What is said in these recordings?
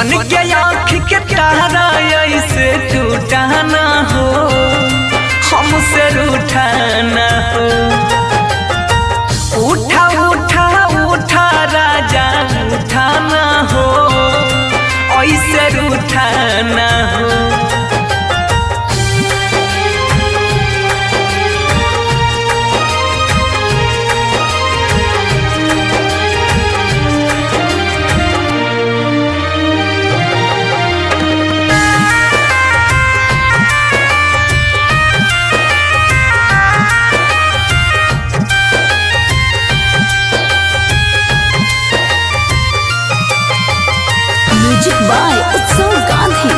बन के आँख के तारा ऐसे टूटा ना हो, हमसे रूठा ना हो। उठा उठा उठा राजा उठा ना हो, ऐसे रूठा ना हो। म्यूजिक बाय उत्सव गांधी।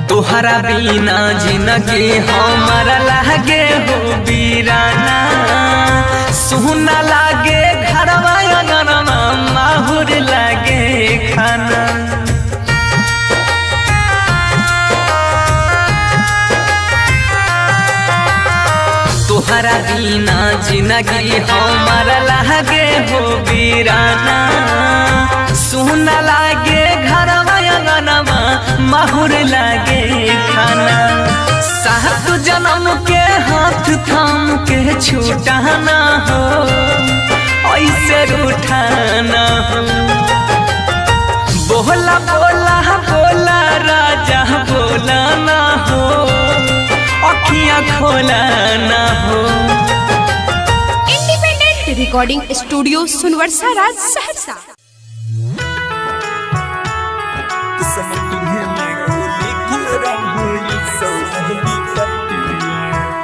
तोहरा बिना जिंदगी हमारा लागे हो वीराना, सुना लागे घरवा अंगनवा माहुर लागे खाना। तोहरा बिना जिंदगी हमारा लागे हो वीराना, सुना लागे घरवा अंगनवा माहुर लागे खाना। सात जन्म के हाथ थाम के छूटा ना हो, ऐसे रूठा ना हो। बोला बोला बोला राजा बोला ना हो, अखियाँ खोला ना हो। Independent recording studio सुनवर्षा Raj Saharsa.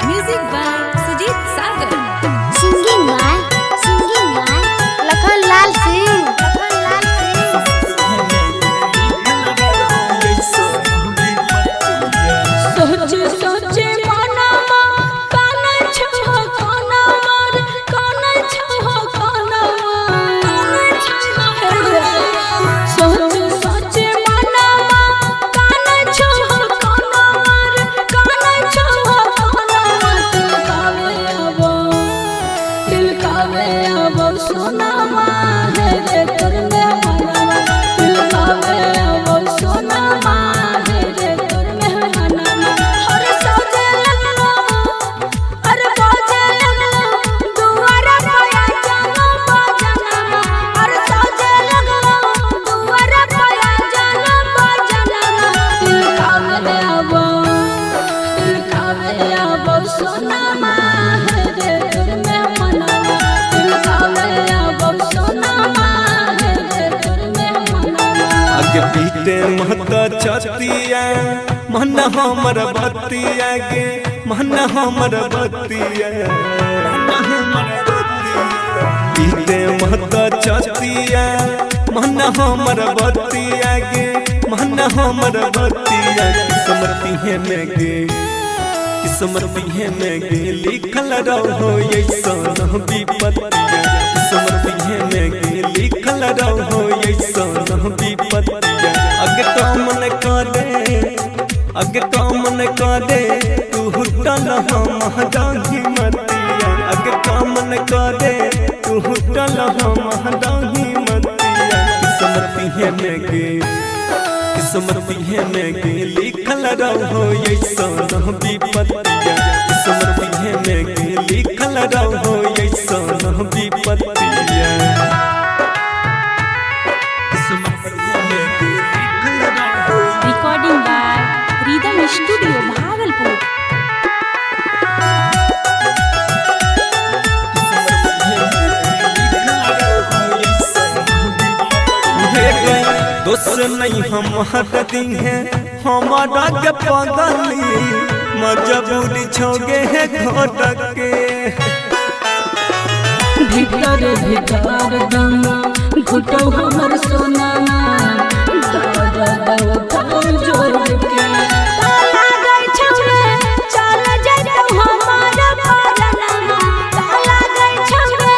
Music by Sujeet Sagar. Singing by Lakhan Lal Singh. सोचे सोचे मनमा काना छह काना मार काना छह काना मार। सोचे सोचे मनमा काना छह काना मार काना छह काना मार। दिल कावे अब सोना माँ है रे करने मना। दिल कावे अब सोना माँ है रे करने मना। अरे सोचे लगलो अरे बाजे लगलो दुआरा पाया जानो बाजना। अरे सोचे लगलो दुआरा पाया जानो बाजना। दिल कावे अब सोना माँ है रे करने मना। दिल कावे अब सोना माँ है रे करने मना। आगे पीते महता छतिया मन हमर बतिया गे मन हमर बतिया। पीते महता छतिया मन हमर बतिया गे मन हमर बतिया। किस्मती है में गे किस्मती है में गे लिखल रहो ऐसा विपत्तिया। किस्मती है में गे लिखल रहो ऐसा विपत्तिया। अगे कामन करे तू हुटल हम डाही मतिया। अगे कामन करे तू हुटल हम डाही मतिया। किस्मती है में गे किस्मती है में गे लिखल रहो ऐसा विपत्तिया। किस्मती है में गे लिखल रहो ऐसा विपत्तिया। Recording by rhythm studio Bhagalpur. दोस्त नहीं हम हटती हैं हमारा के पगली मजबूरी छोगे है घोटक के। भीतर भीतर गंगा घुटो हमर सोना जोड़ के। ताला गई छौरे चल जैतो हमारा पारनमा। ताला गई छौरे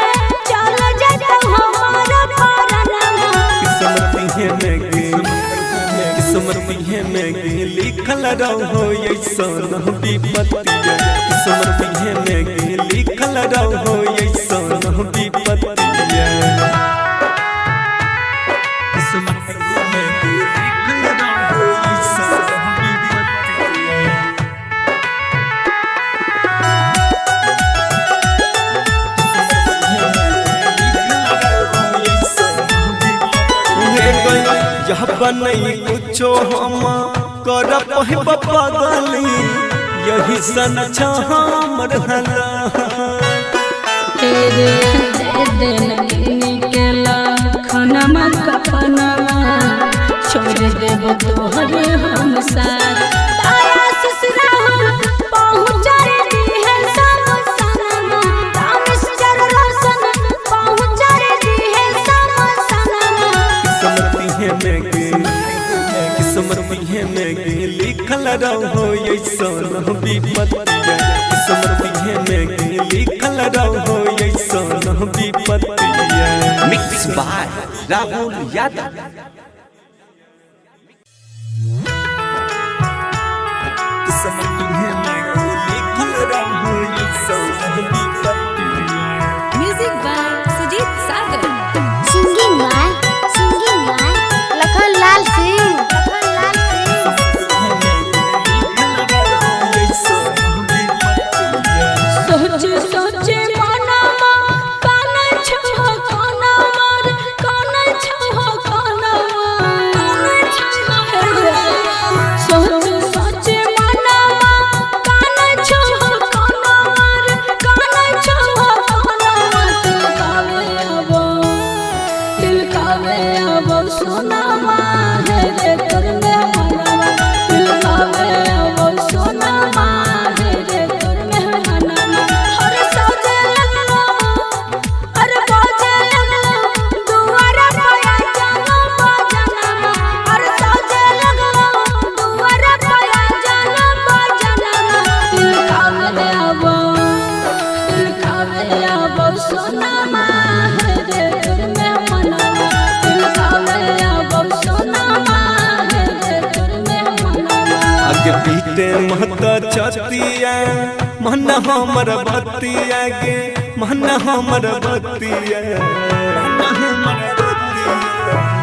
चल जैतो हमारा पारनमा। किस्मती है में गे किस्मती है में गे लिखल रहो ऐसन विपत्तिया किस्मत में लिखल रहो ऐसन विपत्तिया किस्मत में लिखल रहो ऐसन यह बनई कुछो हम कर पागली यही सन हमर हला तेरे दिन निकला खनमा कफनमा छोड़ देब तोहर हम साथ तारा ससुरा पहुँचाए दी है सब सनमा मिस्टर रोशन पहुँचाए दी है सब सनमा किस्मत में लिखल रहो ऐसन विपत्तिया किस्मत में लिखल रहो ऐसन विपत्तिया मिक्स बाय राहुल यादव। किस्मत में लिखल रहो ऐसन विपत्तिया music by Sujeet Sagar singing by Lakhanlal Singh सोचे मनमा काना छो काना मार काना छो काना सोचे मनमा काना छो काना मार काना छो काना दिल कावे अब सोना है रे तोर में मनवा दिल कावे अब सोना है रे तोर में मनवा हर सजे लगलो अरे बाजे लगलो दुआरा पाया जानो बाजनमा हर सजे लगलो दुआरा पाया जानो बाजनमा दिल कावे अब सोना है रे तोर में मनवा दिल कावे अब सोना है रे तोर में मनवा आगे पीते महता छतिया मन हमर बतिया गे मन हमर बतिया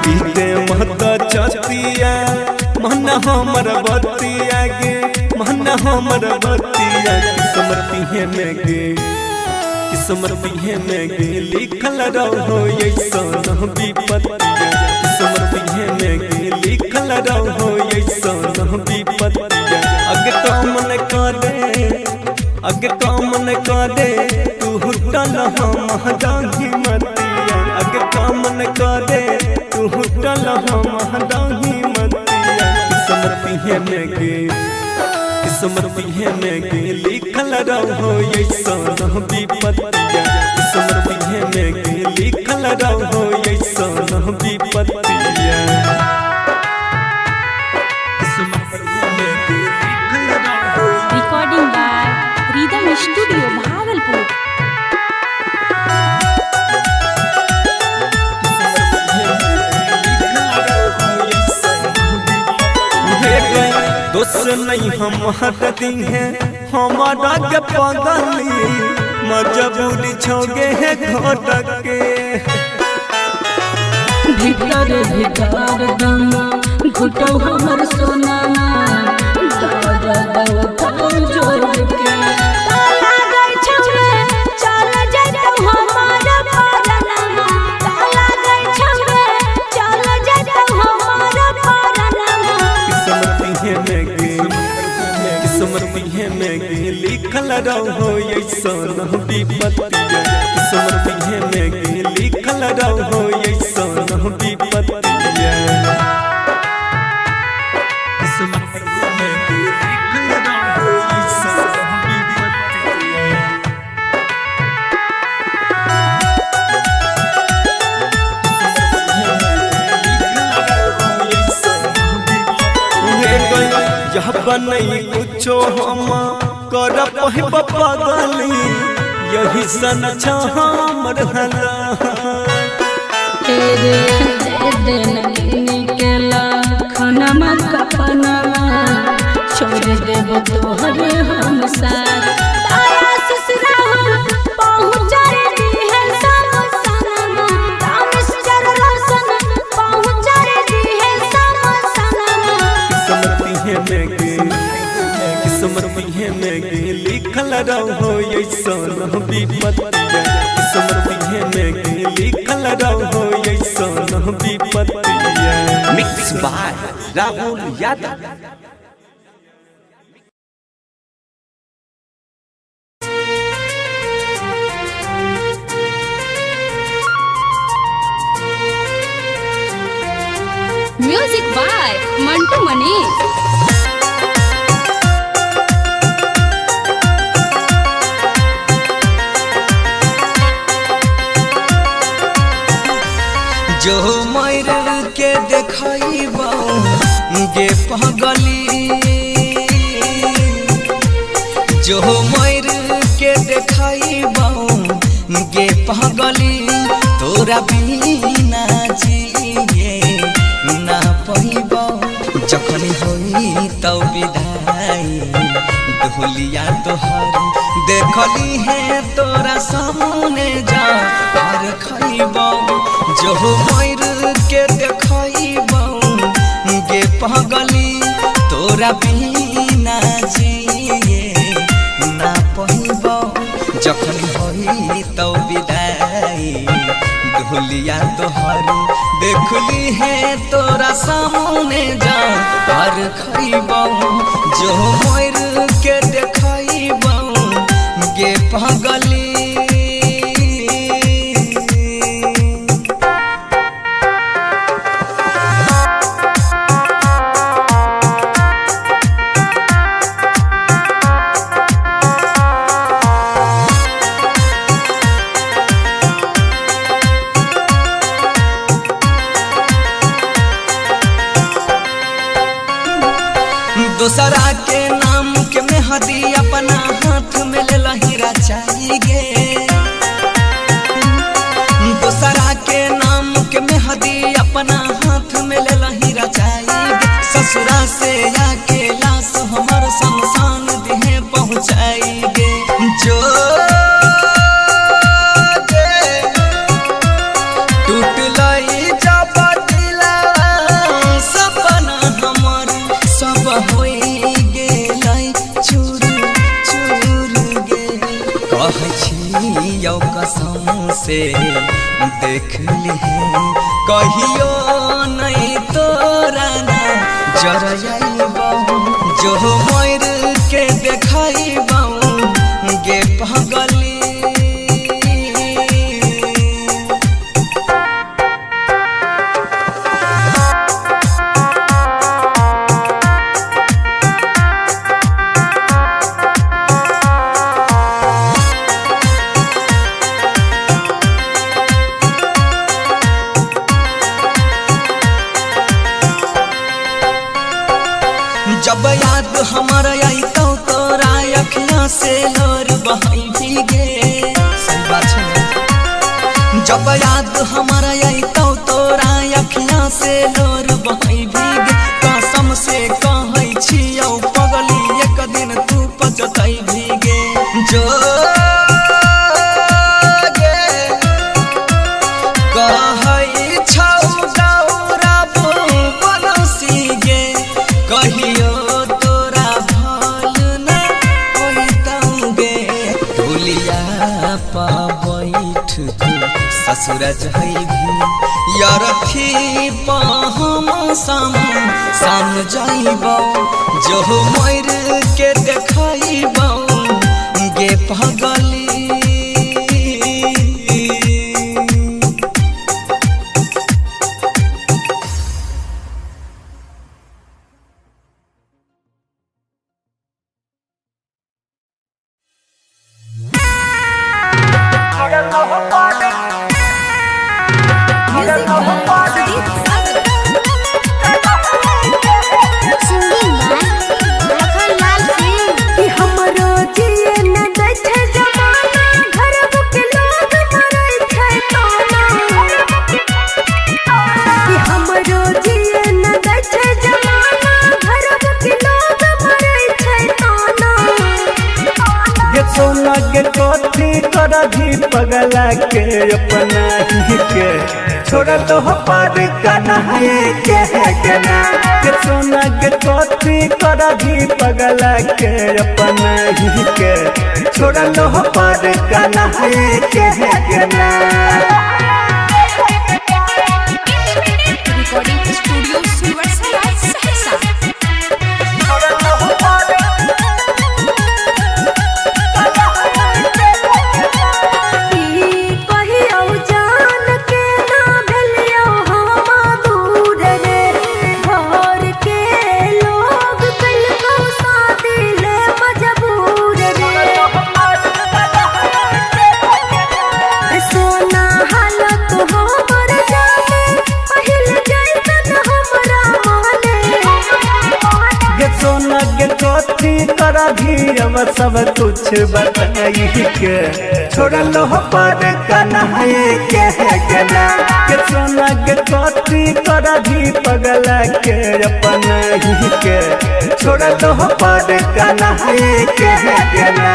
पीते महता छतिया मन हमर बतिया गे मन हमर बतिया किस्मत में लिखल रहो ऐसन विपत्तिया किस्मत में लिखल रहो ऐसन विपत्तिया अगे काम न करे तू हुटल हम डांगी मतिया अगे काम न करे तू हुटल हम डांगी मतिया किस्मत में लिखल रहो ऐसन विपत्तिया किस्मत में लिखल रहो ऐसन विपत्तिया recording by rhythm studio Bhagalpur दोस्त नहीं हम हटती हैं हमारा के पगली मजबूरी छोगे है घोटक के भीतर दम घुटो हमर सोना जोड़ के ताला गई छौरे चल जइतो हमार परनमा ताला गई छौरे चल जइतो हमार परनमा किस्मत में लिखल रहो ऐसन विपत्तिया किस्मत में लिखल रहो ऐसन विपत्तिया किस्मत में लिखल रहो ऐसन विपत्तिया यह बनई कुछो हम कर पागली यही सन हमर हला तेरे दिन निकला खनमा कफनमा छोड़ देब देव तोहरे हम साथ तारा ससुरा हम पहुँचाए दी है सब सनमा रामेश्वर रोशन पहुँचाए दी है सब सनमा किस्मती में लिखल रहो ऐसन विपत्तिया किस्मती में लिखल रहो ऐसन विपत्तिया। Mix by Rahul Yadav. Music by Mantu Manish. जो मर के देखइबो गे पगली जो मर के देखइबो गे पगली तोरा बिना जिए ना पइबो जखन होई तब विदाई ढोलिया तोहर देखली है तोरा सामने जा हर खइबो जो मर के देखइबो गे पगली तोरा बिना जिए ना पइबो जखन होई तब विदाई ढोलिया तोहर देखली है तोरा सामने जा हर खइबो जो मर के देखइबो गे पगली। दूसरा के नाम के मेहदी अपना हाथ में ले लहीरा चाहिए दूसरा के नाम के मेहदी अपना हाथ में ले लहीरा चाहिए ससुरा से आके लाश हमर शमशान देह पहुँचाएंगे जो टूट लई जब दिला सपना हमर सब होई गेलै चूर चूर गे कहै छी यौ कसम से देख लिहे कहियो नहीं तोरा ना जरइबो जो मर के देखइबो गे पगली। जब याद हमारा आई तो तोरा अखियाँ से लोर बहाई भीगे जब याद हमारा आई तो तोरा अखियाँ से लोर बहाई भीगे कसम से कहै छियौ पगली एक दिन तू पछताई भीगे जो कहै छौ गौरव बनसी गे कहियो तोरा भल न होइतौगे ढोलिया पा बैठ ससुर जइभी यरथी पा हम साम जाइबो जो मर के देखइबो गे पगली। हमरो जिए न दै छै जमाना घर के लोग मरै छै। कर दी पगला के अपना ही के छोड़ा तो पार कन्हई के गना के सोना के कथी कर दी पगला के अपना ही के छोड़ा तो पार कन्हई के गना। रिकॉर्डिंग स्टूडियो सुरसरा सहसा। कर भी अब सब कुछ बताई के छोड़ा लो पर कन्हई के गना के सोना के कथी कर भी पगला के अपना ही के छोड़ा लो पर कन्हई के गना।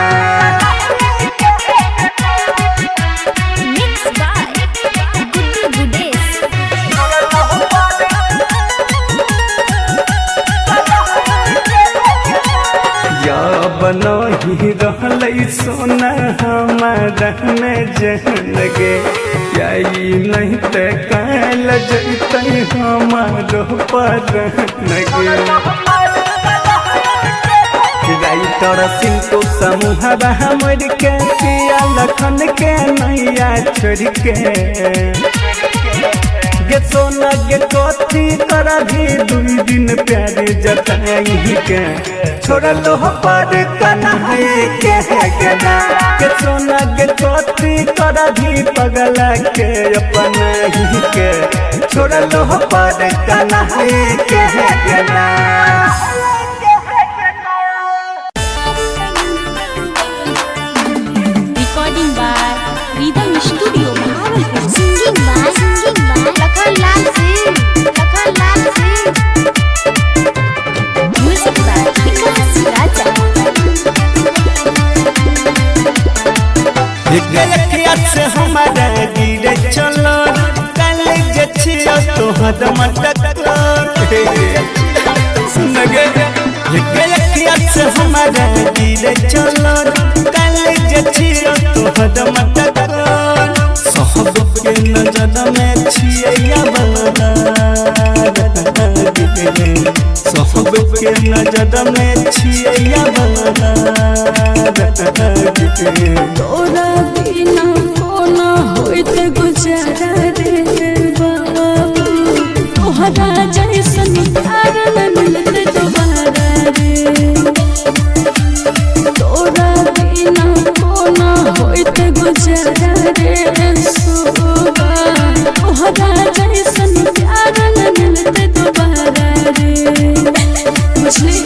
बनही रहल सोना हमारा में जहन गे यही नहीं ते काल जैत हमारो पर गे राइटर सिंटू समूह हमर के पिया लखन के नैया छोड़ के गे सोना गे कथी कर भी 2 दिन प्यार जताई के छोड़ा लो पर कन्हई के गना के सोना गे कथी कर भी पगला के अपना ही के छोड़ा लो पर कन्हई के गना। Recording by rhythm studio Bhagalpur. Singing by Lakhanlal Singh music by Vikas Raja. से हमारा गिरे चलो कल जछियो तो हदम से हमारा गिरे चलो कल जछियो तो हदम सहब के नजर में छिया बना सहब के नजर में छिया बना तोरा बिना कोना होइत गुजारा रे बाबू तोहरा जैसन प्यार न मिलत दोबारा रे तोरा बिना कोना होइत गुजारा रे सोबा तोहरा जैसन प्यार न मिलत दोबारा रे बुझली।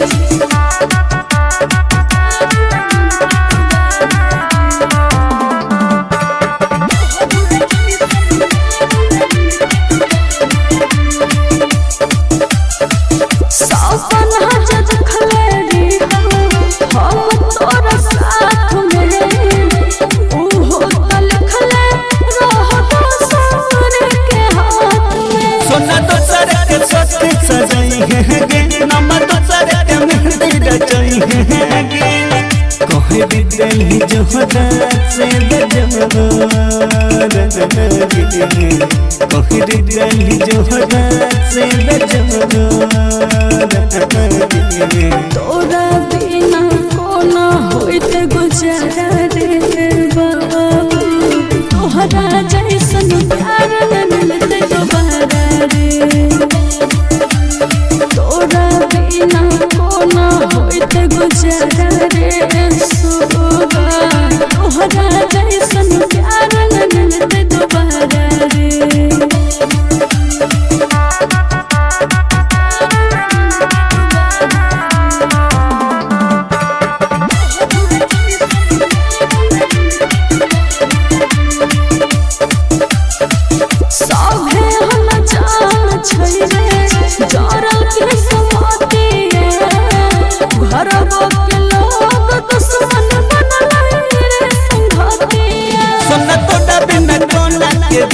दिल्ली जोहरा से दिल्ली जोहरा से तोरा बिना कोना होइत गुजारा रे बाबू तोहरा जैसन प्यार न मिलत दोबारा रे तोरा बिना कोना होइत गुजारा रे सोबा तोहरा जैसन प्यार न मिलत दोबारा रे। घर के लोग दुश्मन बनल रे संगतिया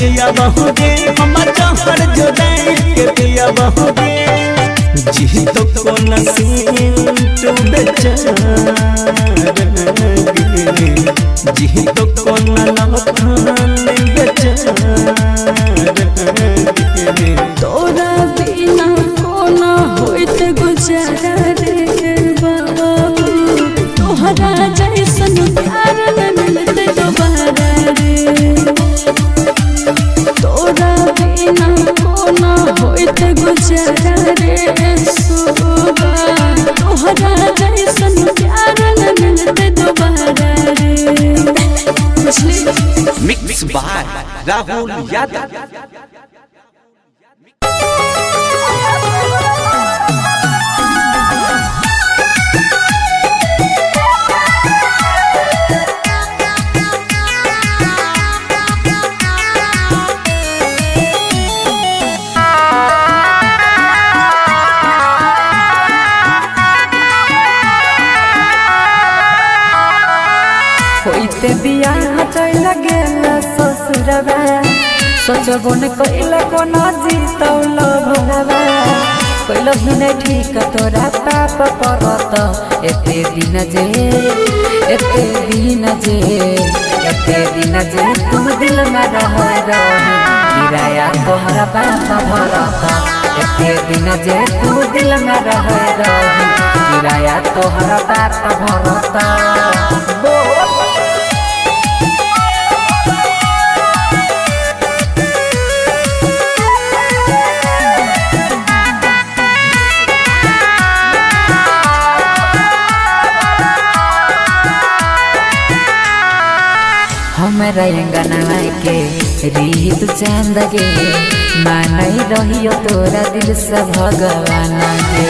पिया बहुगे हम चाहर जुदाई के पिया बहुगे जी तो को नसीब तू बेचारा जी तो को नलखान बेचारा तोरा बिना कोना होइत गुजारा रे बाबू तोहरा जैसन प्यार न मिलते दोबारा रे तोरा बिना कोना होइत गुजारा रे सुबा तोहरा जैसन प्यार न मिलते दोबारा रे मिक्स बाय राहुल यादव। होइते बियाह चल गेल ससुरवा सोचबो न कइला कोना जीतौल भरवा कइलो ही नहीं ठीक तोरा पाप परत एते दिन जे तू दिल में रह रही किराया तोहरा पाप भरत एते दिन जे तू दिल में रह रही किराया तोहरा पाप भरत हमरा अंगना के रीत चांद गे मानई रहियो तोरा दिल से भगवान गे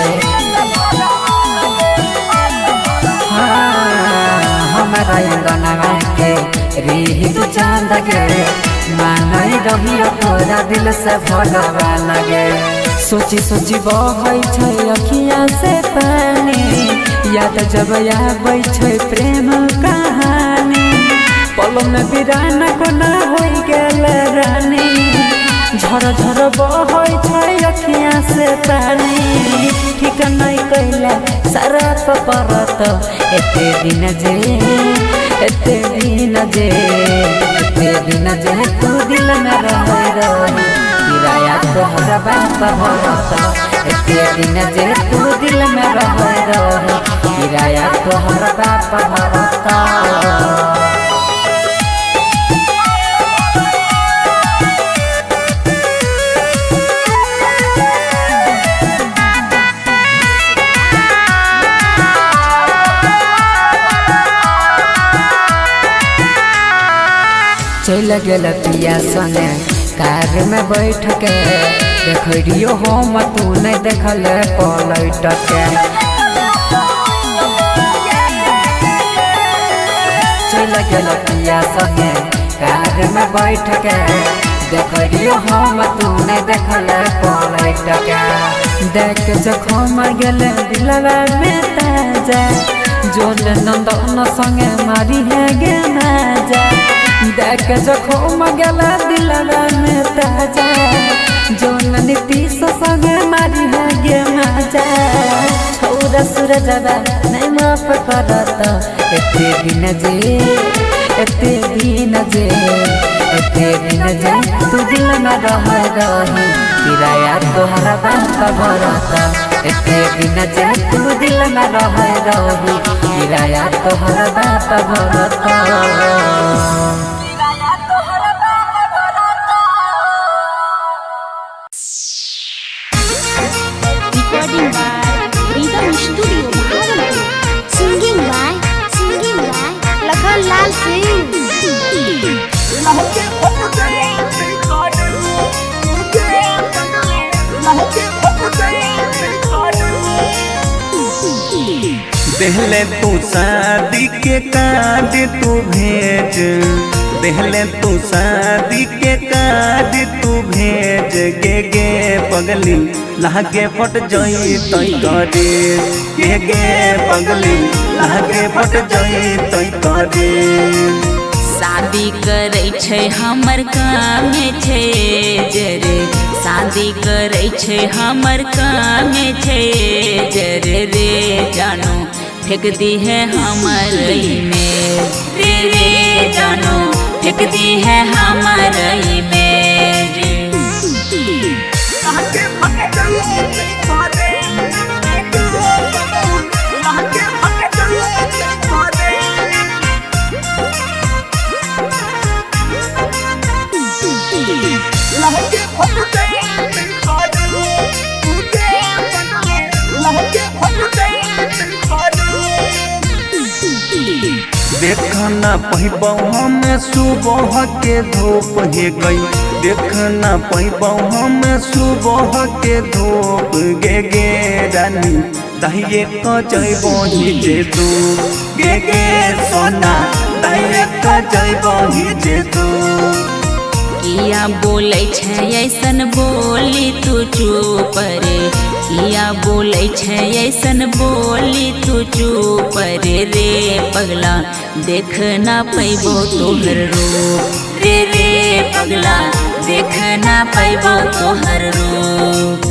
हमरा अंगना के रीत चांद गे मानई रहियो तोरा दिल से भगवान गे सोची सोची बहै छै अखियाँ से पानी याद जब आबै छै प्रेम कहानी पल में बिराना कोना होई गेल रानी झर झर बहै छै अखियाँ से पानी ठीक नहीं कैला सारा परत एते दिन जे तू दिल में रह रही किराया तोहरा बाप भरत एते दिन जे तू दिल में रह रही किराया तोहरा बाप भरत चल गेल पिया संगे कार में बैठ के देखियो हम तू नहीं देखल पलट के चल गेल पिया संगे कार में बैठ के देखियो हम तू नहीं देखल पलट के देख जखम गेल दिलवा में ताजा जोन नंदन संगे मारी है गे नाजा देख जखम गेला दिलवा में ताजा जोन नीतीश संगे मारी है गे मजा छौरा सूरजवा नहीं माफ करत एते दिन जे तू दिल में रह रही किराया तोहरा बाप भरत एते दिन जे तू दिल में रह रही किराया तोहरा बाप भरत लाल सिंह देहले तू शादी के कार्ड तू भेज देहले तू शादी के कार्ड तू भेज गे पगली लागे फट जई तई करे गे पगली लागे फट जई तई करे शादी करे छै हमर कामे छै जरे शादी करे छै हमर कामे छै जरे रे जानो फेंक दी है हमर में रे जानो फेंक दी है हमर में देखना पहिबौ हमें सुबह के धूप हे गई देखना पहिबौ हमें सुबह के धूप गे रानी दहिए क जइबो ही जे तू गे सोना दहिए क जइबो ही जे तू किया बोलै छै ऐसन बोली तू चुप रे किया बोलै छै ऐसन बोली तू चुप रे पगला देख ना पैबो तोहर रूप रे पगला देख ना पैबो तोहर रूप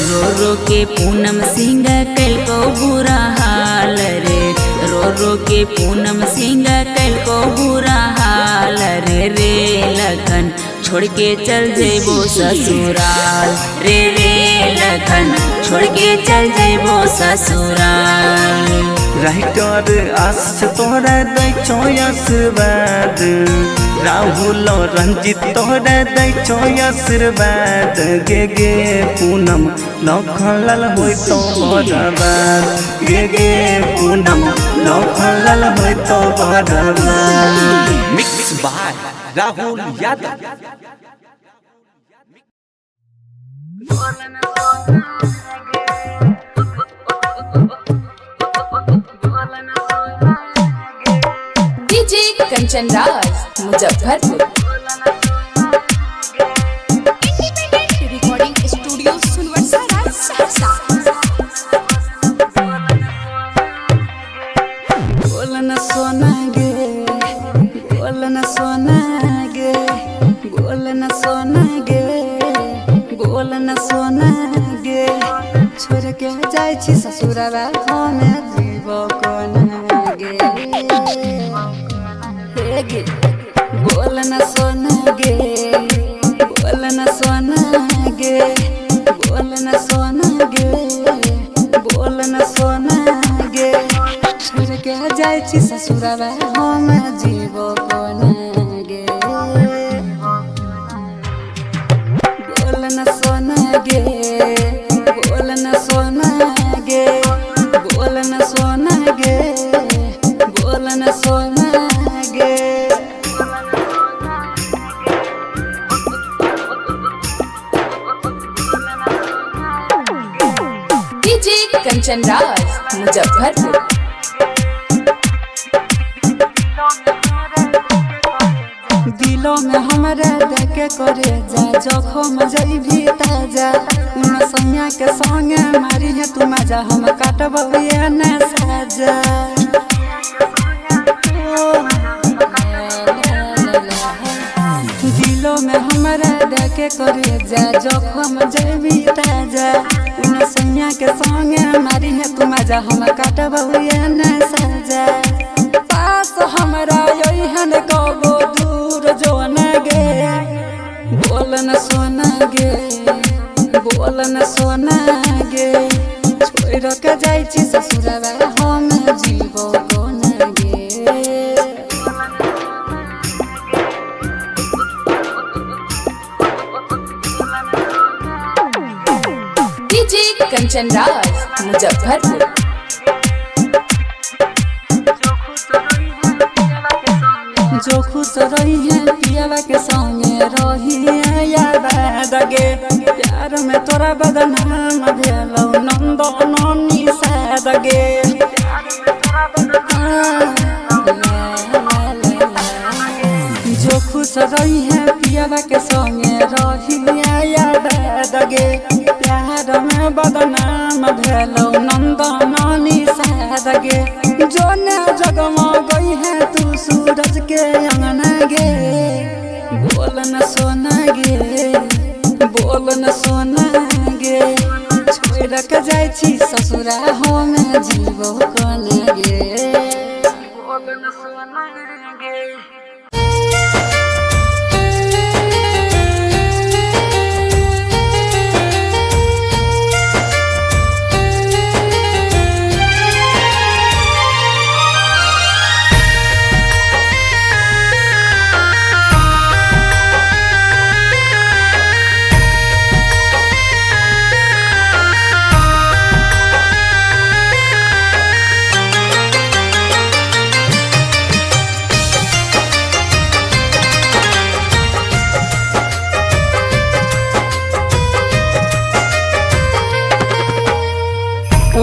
रो रो के पूनम सिंह कल को बुरा हाल रे रो के पूनम सिंह कल को बुरा हाल रे लखन छोड़ के चल जेबो ससुराल रे लखन छोड़ के चल जेबो ससुराल राइटर आस तोरा दै छो आशीर्वाद राहुल रंजित तोरा दै छो आशीर्वाद गे पूनम लखनलाल होय तो बर्बाद गे पूनम लखनलाल होय तो बर्बाद mix by Rahul Yadav. DJ Kanchan Raj Muzaffarpur recording studio Sunwarsara Saharsa बोलन सोना गे बोलन सोना गे बोलन सोना गे बोलन सोना गे छोड़ के जाय छी ससुरवा हमे जीवो कोना गे हे गे बोलन सोना गे बोलन सोना गे बोलन सोना गे बोलन सोना गे छोड़ के जाय छी ससुरवा हम जीवो कोना गे बोलन सोना गे बोलन सोना गे बोलन सोना गे बोलन सोना गे डीजे कंचन राज मुजफ्फरपुर दिलों में हमारे देखे करे जा जखम जइभी ताजा उन सैया के संगे मारी है तू मजा हम काटब ये न साजा दिलों में हमारे देखे करे जा जखम जइभी ताजा उन सैया के संगे मारी है तू मजा हम काटब ये न साजा पास हमरा यही कबो दूर जोन गे बोलन सोना गे बोलन सोना गे छोड़ के जाय छी ससुरवा हम जीवो कोना गे डीजे कंचन राज मुजफ्फरपुर जो खुश रही है पियावा के संगे संगे रही याद गे प्यार में तोरा बदनाम भेलौ नंदन निषाद गे जो खुश रही है पियावा के संगे रही याद गे प्यार में बदनाम भेलौ नंदन निषाद गे जो न जगमा गई है तू सूरज के अंगना गे बोल न सोना गे बोल न सोना गे छोड़ के जाय छी ससुरा हम जीवो कोना गे बोल न सोना गे।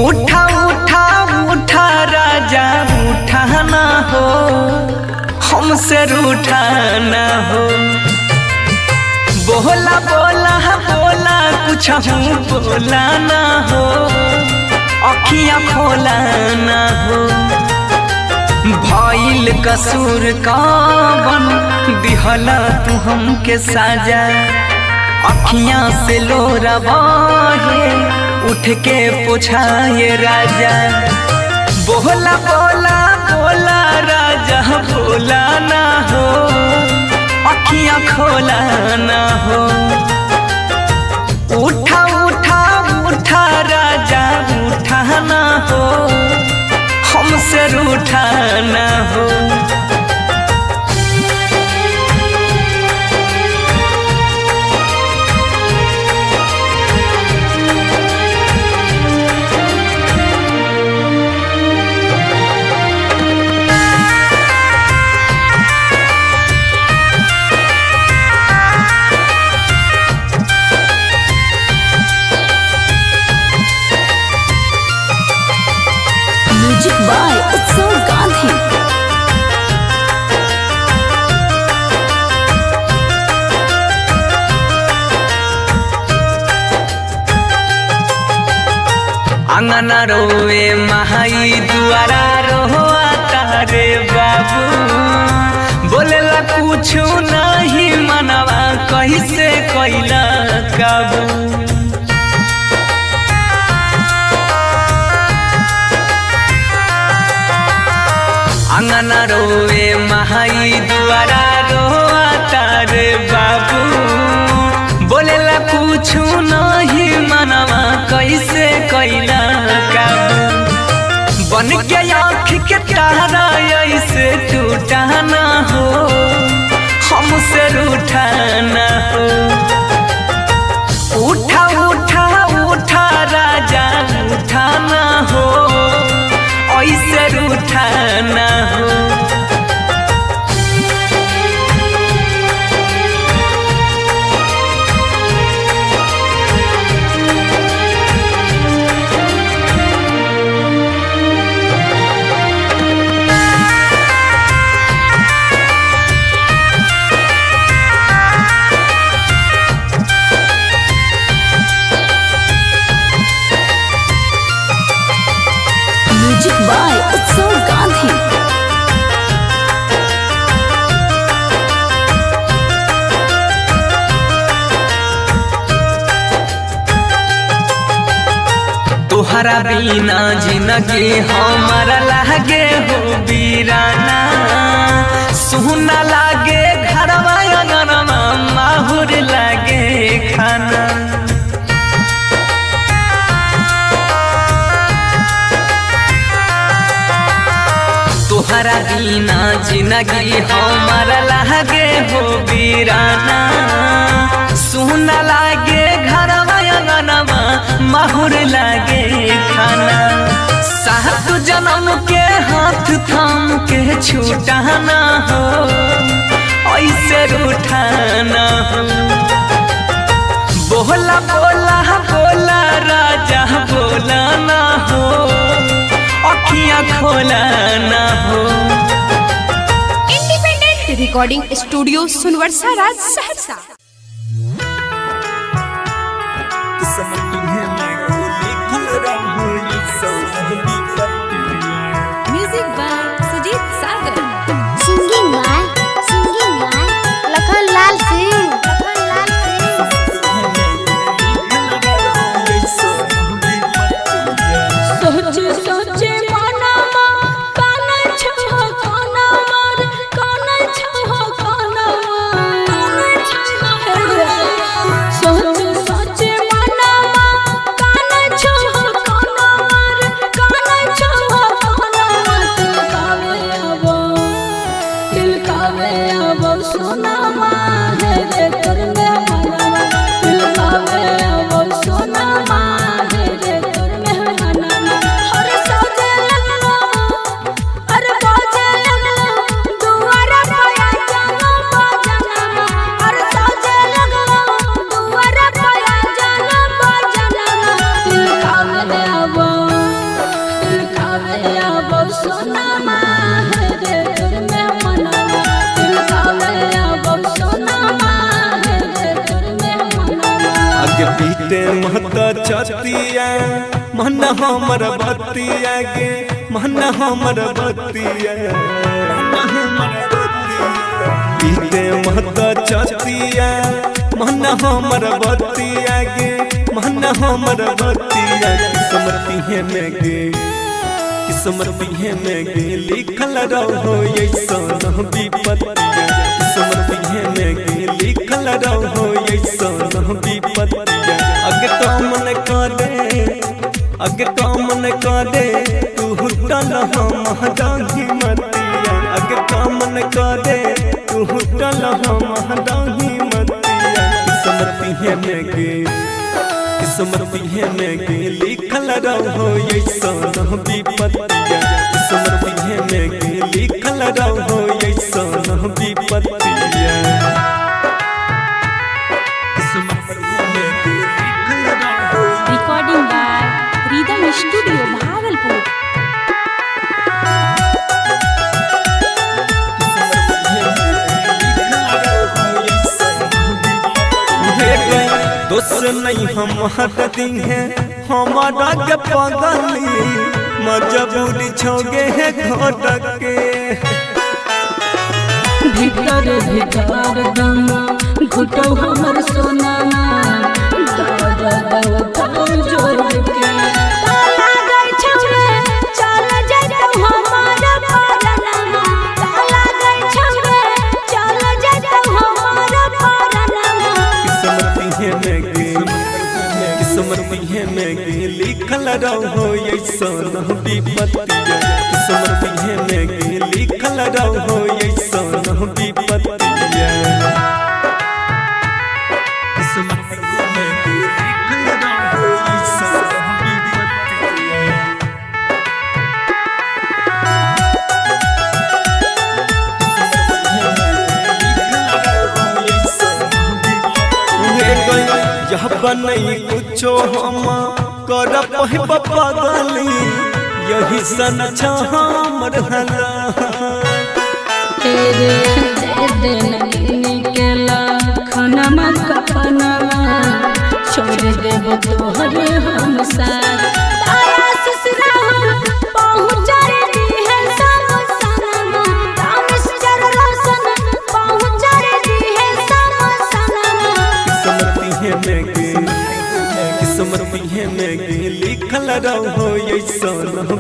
उठा उठा उठा राजा उठा ना हो हमसे रूठा ना हो बोला बोला बोला कुछ बोला ना हो अखियाँ खोला ना हो भइल कसूर कवन दिहला तू हमके साजा अखियाँ से लोरा बहे उठ के पूछाए राजा बोला बोला बोला राजा बोला ना हो अखियाँ खोला ना हो उठा उठा उठा राजा उठा ना हो हमसे रूठा ना हो म्यूजिक बाय उत्सव गांधी। अंगना रोवे महाई दुआरा रोआ तारे बाबू बोलेला कुछ नहीं मनवा कैसे कैला काबू अंगना रोवे महाई दुआरा रोआ तारे बाबू बोलेला कुछ नहीं मनवा कैसे कैला काबू बन के आँख के तारा ऐसे टूटा ना हो हमसे रूठा ना हो उठा उठा उठा राजा उठा ना हो ऐसे रूठा ना हो म्यूजिक बाय उत्सव गांधी। तोहरा बिना जिंदगी हमारा लागे हो बीराना सुना लागे घरवा अंगनवा माहुर लागे खाना तोहरा बिना जिंदगी हमारा लागे हो बीराना सुना लागे घरवा अंगनवा माहुर लागे खाना सात जन्म के हाथ थाम के छूटा ना हो ऐसे रूठाना हो। बोला बोला बोला राजा बोला ना हो, अखियां खोला ना हो। Independent recording studio Sunwarsa Raj Saharsa. Music by Sujeet Sagar. Singing by Lakhan Lal Singh. सोचे सोचे मनमा काना छो काना मार काना छो काना सोचे सोचे मनमा काना छो काना मार काना छो काना दिल कावे अब सोना माँ है रे तोर में मनवा। दिल कावे अब सोना माँ है रे तोर में मनवा। हर सजे लगलो हर बाजे लगलो दुआरा पाया जानो बाजना। हर सजे लगलो दुआरा पाया जानो बाजना। दिल कावे अब सोना माँ है रे तोर में मनवा। दिल कावे अब सोना माँ है रे तोर में मनवा। आगे पीते महता छतिया मन हमर बतिया गे मन हमर बतिया पीते महता छतिया मन हमर बतिया गे मन हमर बतिया। किस्मती है में गे किस्मती है में गे लिखल रहो ऐसा विपत्तिया। किस्मती है में गे लिखल रहो ऐसा विपत्तिया। अगे कामन करे तू हुटल हम डाही मतिया। अगे कामन करे तू हुटल हम डाही मतिया। किस्मती है में गे किस्मती है में गे लिखल रहो ऐसा विपत्तिया। किस्मती है में गे लिखल रहो ऐसा विपत्तिया। Recording by rhythm studio Bhagalpur. दोस्त नहीं हम हटती हैं हमारा के पगली मजबूरी छोगे है घोटक के। भीतर भीतर दम घुटो हमर सोना जोड़ के ताला गई छौरे चल जइतो हमार परनमा। ताला गई छौरे चल जइतो हमार परनमा। किस्मती है में गे लिखल रहो ऐसा विपत्तिया। किस्मती है में गे लिखल रहो ऐसा विपत्तिया। किस्मती है में गे लिखल रहो ऐसा विपत्तिया। यह बनई कुछो हम कर पगली यही सन हमर हला। तेरे दे निकला खनमा कपनमा छोड़ देब तोहरे हम साथ। तारा ससुरा पहुँच रे है सब सनमा। रामेश्वर रोशन पहुँच रे है सब सनमा। किस्मती है में गे लिखल रहो ऐसा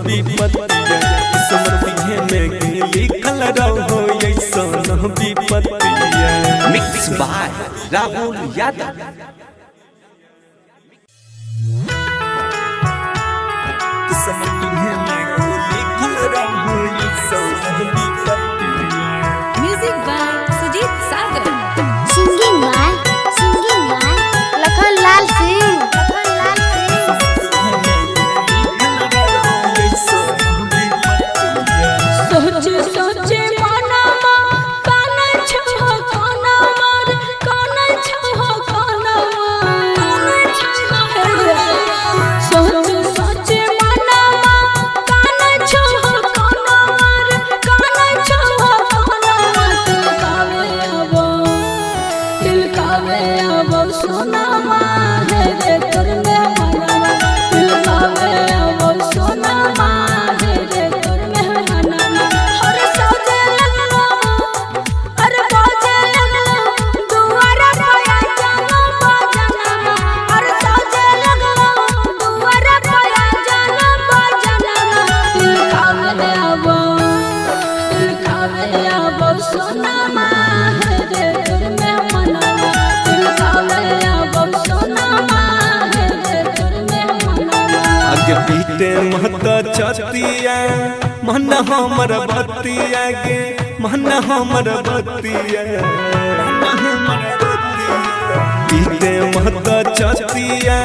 विपत्तिया। किस्मती है में गे लिखल रहो ऐसा विपत्तिया। Mix by Rahul Yadav. किस्मती है में गे लिखल रहो ऐसा विपत्तिया। Music by Sujeet Sagar. Singing by Lakhan Lal Singh. सोचे सोचे मनमा काना छो अब सोना है रे तोर में मनवा दिल गावे अब सोना है रे तोर में मनवा हर सजे लगलो हर बाजे लगलो दुआरा पाया जानो बजना हर सजे लगलो दुआरा पाया जानो बजना दिल गावे अब सोना है रे तोर में मनवा दिल गावे अब सोना है रे तोर में मनवा आगे पीते महता छतिया मन हमर बतिया गे मन हमर बतिया पीते महता छतिया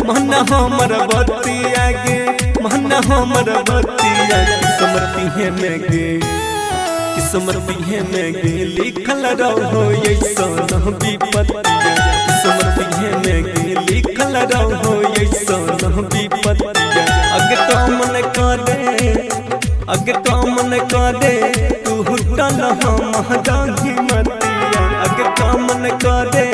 मन हमर बतिया गे मन हमर बतिया किस्मती है में गे किस्मती है में गे लिखल रहो ऐसन विपत्तिया किस्मती है में गे लिखल रहो ऐसन विपत्तिया अगे काम न करे तू हुटल हम दाही मतिया अगे काम न करे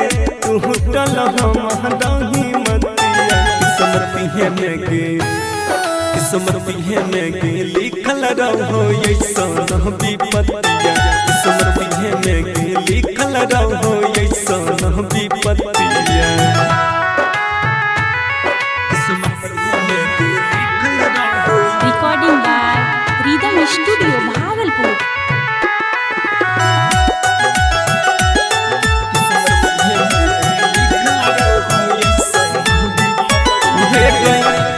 तू हुटल हम दाही मतिया किस्मती है में गे किस्मती है में गे लिखल रहो ऐसन विपत्तिया किस्मती है में गे लिखल रहो ऐसन विपत्तिया recording by rhythm studio Bhagalpur.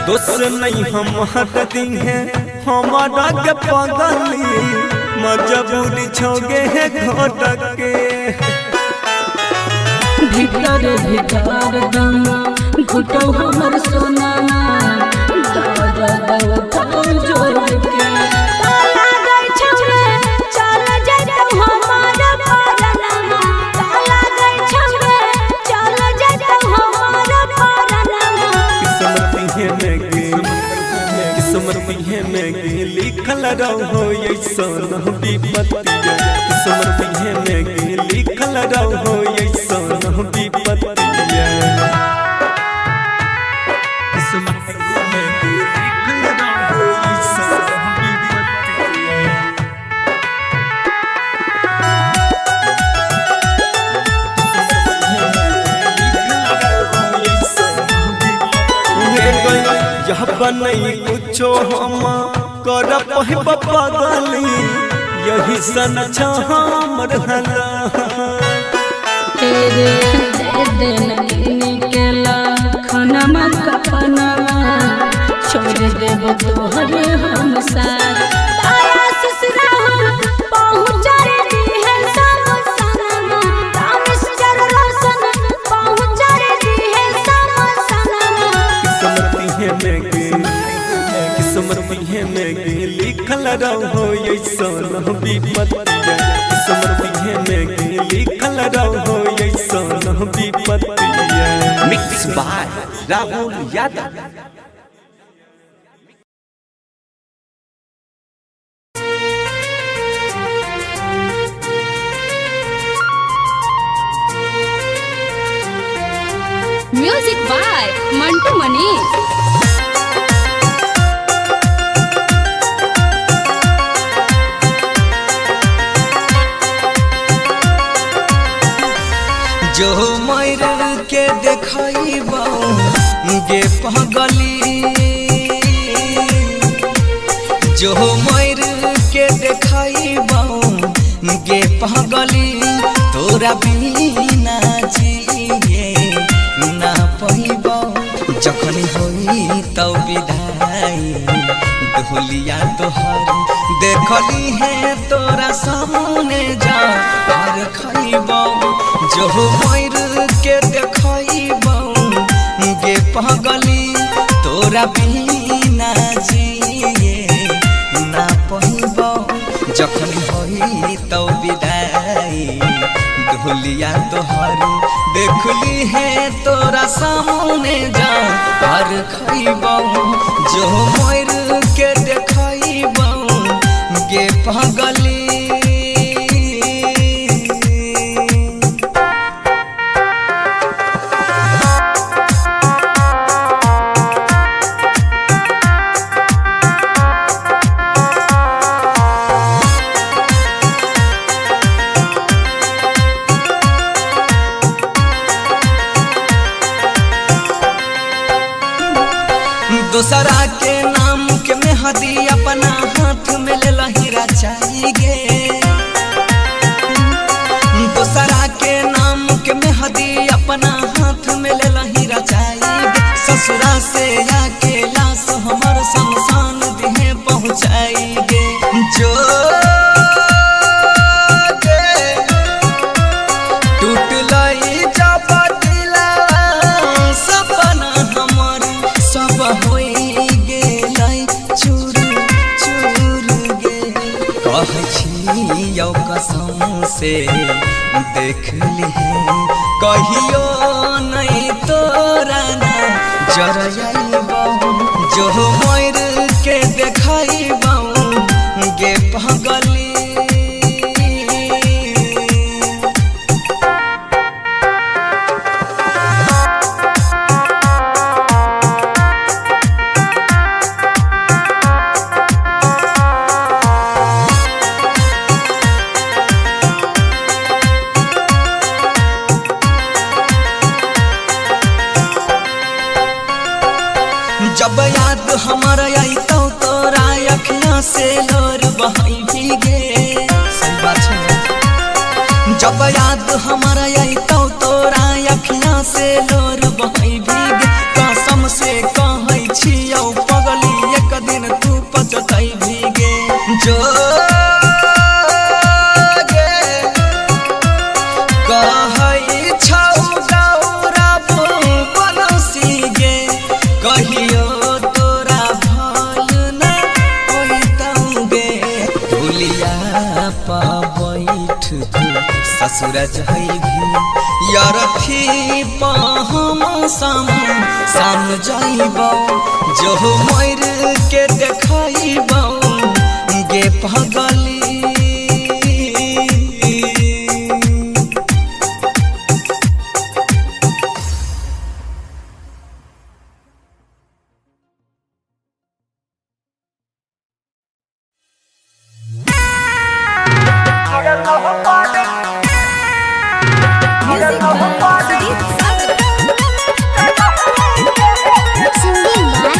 दोस्त नहीं हम हटती हैं हमारा के पगली मजबूरी छोगे है घोटक के भीतर भीतर दम घुटो हमर सोना जोर के ताला गई छौरे चल जइतो हमार परनमा ताला गई छौरे चल जइतो हमार परनमा किस्मती है में गे लिखल रहो ऐसन विपत्तिया किस्मती है में गे लिखल रहो ऐसन विपत्तिया किस्मती है में गे लिखल रहो ऐसन विपत्तिया यह बनई कुछो हम कर पगली यही सन हमर हला तेरे दे देनी के लखनमा कपनमा छोड़ देब तोहरे हम साथ तारा ससुरा हम पहुँच रे है सब सनमा रामेश्वर रोशन पहुँच रे है सब सनमा किस्मती है में गे लिखल रहो ऐसन विपत्तिया किस्मती है में गे लिखल रहो ऐसन विपत्तिया mix by Rahul Yadav. Music by Mantu Manish. जो मर के देखइबो गे पगली जो मर के देखइबो गे पगली तोरा बिना जिए ना पइबो जखन होई तब विदाई ढोलिया तोहर देखली है तोरा सामने जा और खइबो जो मर के देखइबो गे पगली तोरा बिना जिए ना पइबो जखन होई तब विदाई ढोलिया तोहर देखली है तोरा सामने जा और खइबो जो मर के देखइबो गे पगली दोसरा के नाम के मेहदी अपना हाथ में ले लहीरा चाहिए दोसरा के नाम के मेहदी अपना हाथ में ले लहीरा चाहिए ससुरा से आके लाश हमर शमशान दिहे पहुँचाएंगे जो टूट लई जब दिला सपना हमर सब होई गेलै चूर चूर गे कहै छी यौ कसम से देख लिहे कहियो नहीं तोरा ना जरइबौ जो मोर के देखइबौ गे पगली जब याद हमारा आई तो तोरा अखियां से लोर बहाई भीगे सही बात है जब याद हमारा आई तो तोरा अखियां से लोर बहाई भीगे कसम से कहै छियौ पगली एक दिन तू पछताई भीगे जो कहै छौ गौरव बनसी गे कहियो तोरा भल न होइतौगे डोलिया पा बैठ तू ससुर जइभी यरथी पा हम साम जइबौ जो मोर के देखइबौ गे पगली Singing by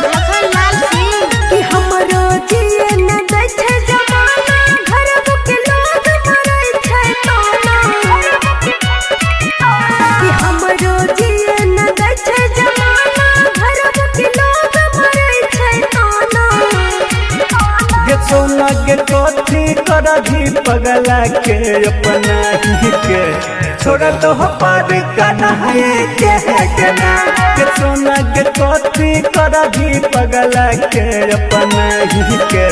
Lakhanlal Singh. कि हमरो जिए न दै छै जमाना घरक के लोग मरै छै ताना कि हमरो जिए न दै छै जमाना घरक के लोग मरै छै ताना गे सोना गे कथी करही पगला के अपना ही के छोड़ दो पर कन्है के गना गे सोना गे कथी करही पगला के अपना ही के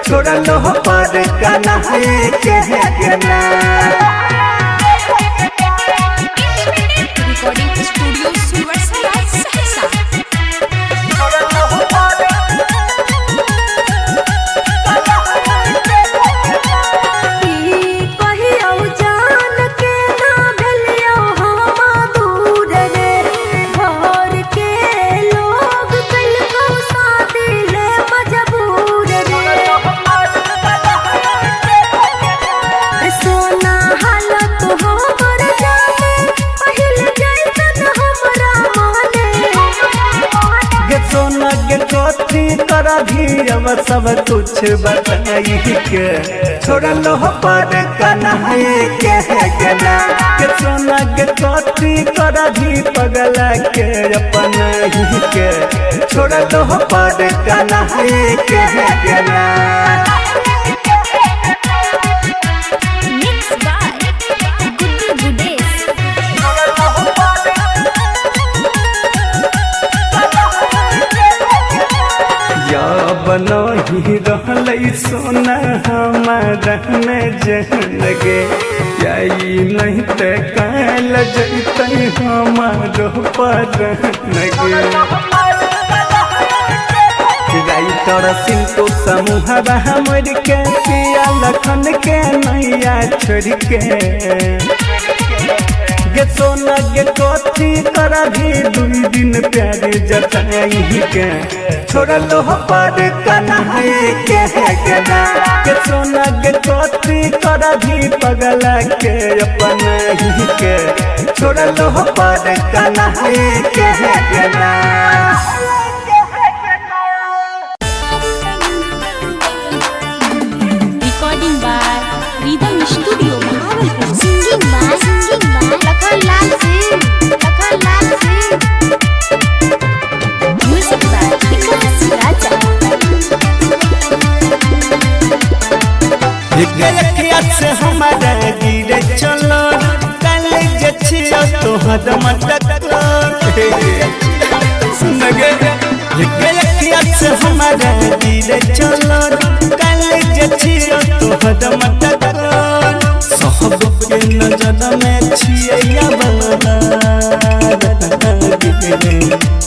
छोड़ दो पर कन्है के गना रिकॉर्डिंग स्टूडियो सुनवरसा सहरसा कहियो जान के ना भेलियो हम दूर रे घर के लोग कइलको शादी ले मजबूर रे सोना हालत हमर जाने पहिल जैसन हमरा माने गे सोना गे कथी करही अब सब कुछ बताई के छोड़ लो पर कन्है के गना गे सोना गे कथी करही पगला के अपना ही के छोड़ लो पर कन्है के गना Mixed by Guddu Gudesh. या बनही रहलै सोना हमारा में जहन गे यही नहीं ते काल जैतै हमारो पर गे राइटर सिंटू समूह हमर के पिया लखन के नैया छोड़ के गे सोना गे कथी करही दुई दिन प्यार जताई के छोड़ लो पर कन्है के गना गे सोना गे कथी करही पगला के अपना ही के छोड़ लो पर कन्है के गना हदम सुन गे अखिया से हमारा दिल चलो कल छियो तो हदम सहब के नजर में छिया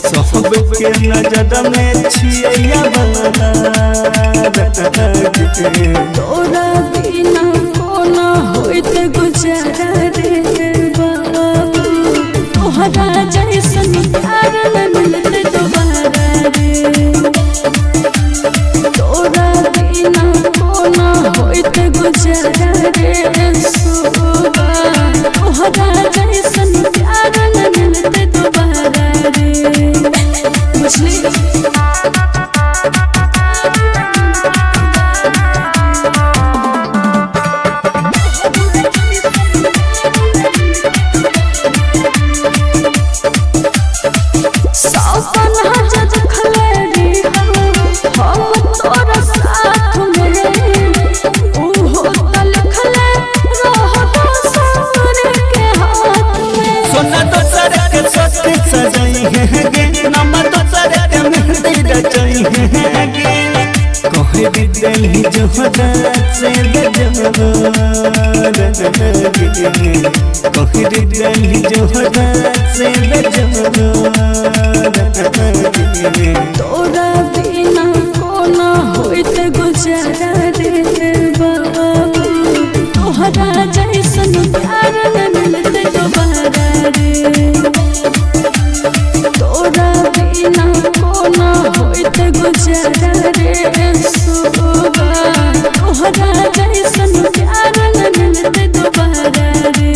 सहब के नजर में छिया तोरा बिना कोना होइत गुजारा रे बाबू तोहरा जैसन प्यार न मिलते दोबारा रे तोरा बिना कोना होइत गुजारा रे सुबा तोहरा जैसन प्यार न मिलते दोबारा रे मुझे दिल जो से कहरी दिल जो से तोरा बिना कोना होइत गुजारा रे बाबू तोहरा जैसन प्यार न मिलते दोबारा रे तोरा बिना कोना होइत गुजारा रे सुबा तोहरा जैसन प्यार न मिलते दोबारा रे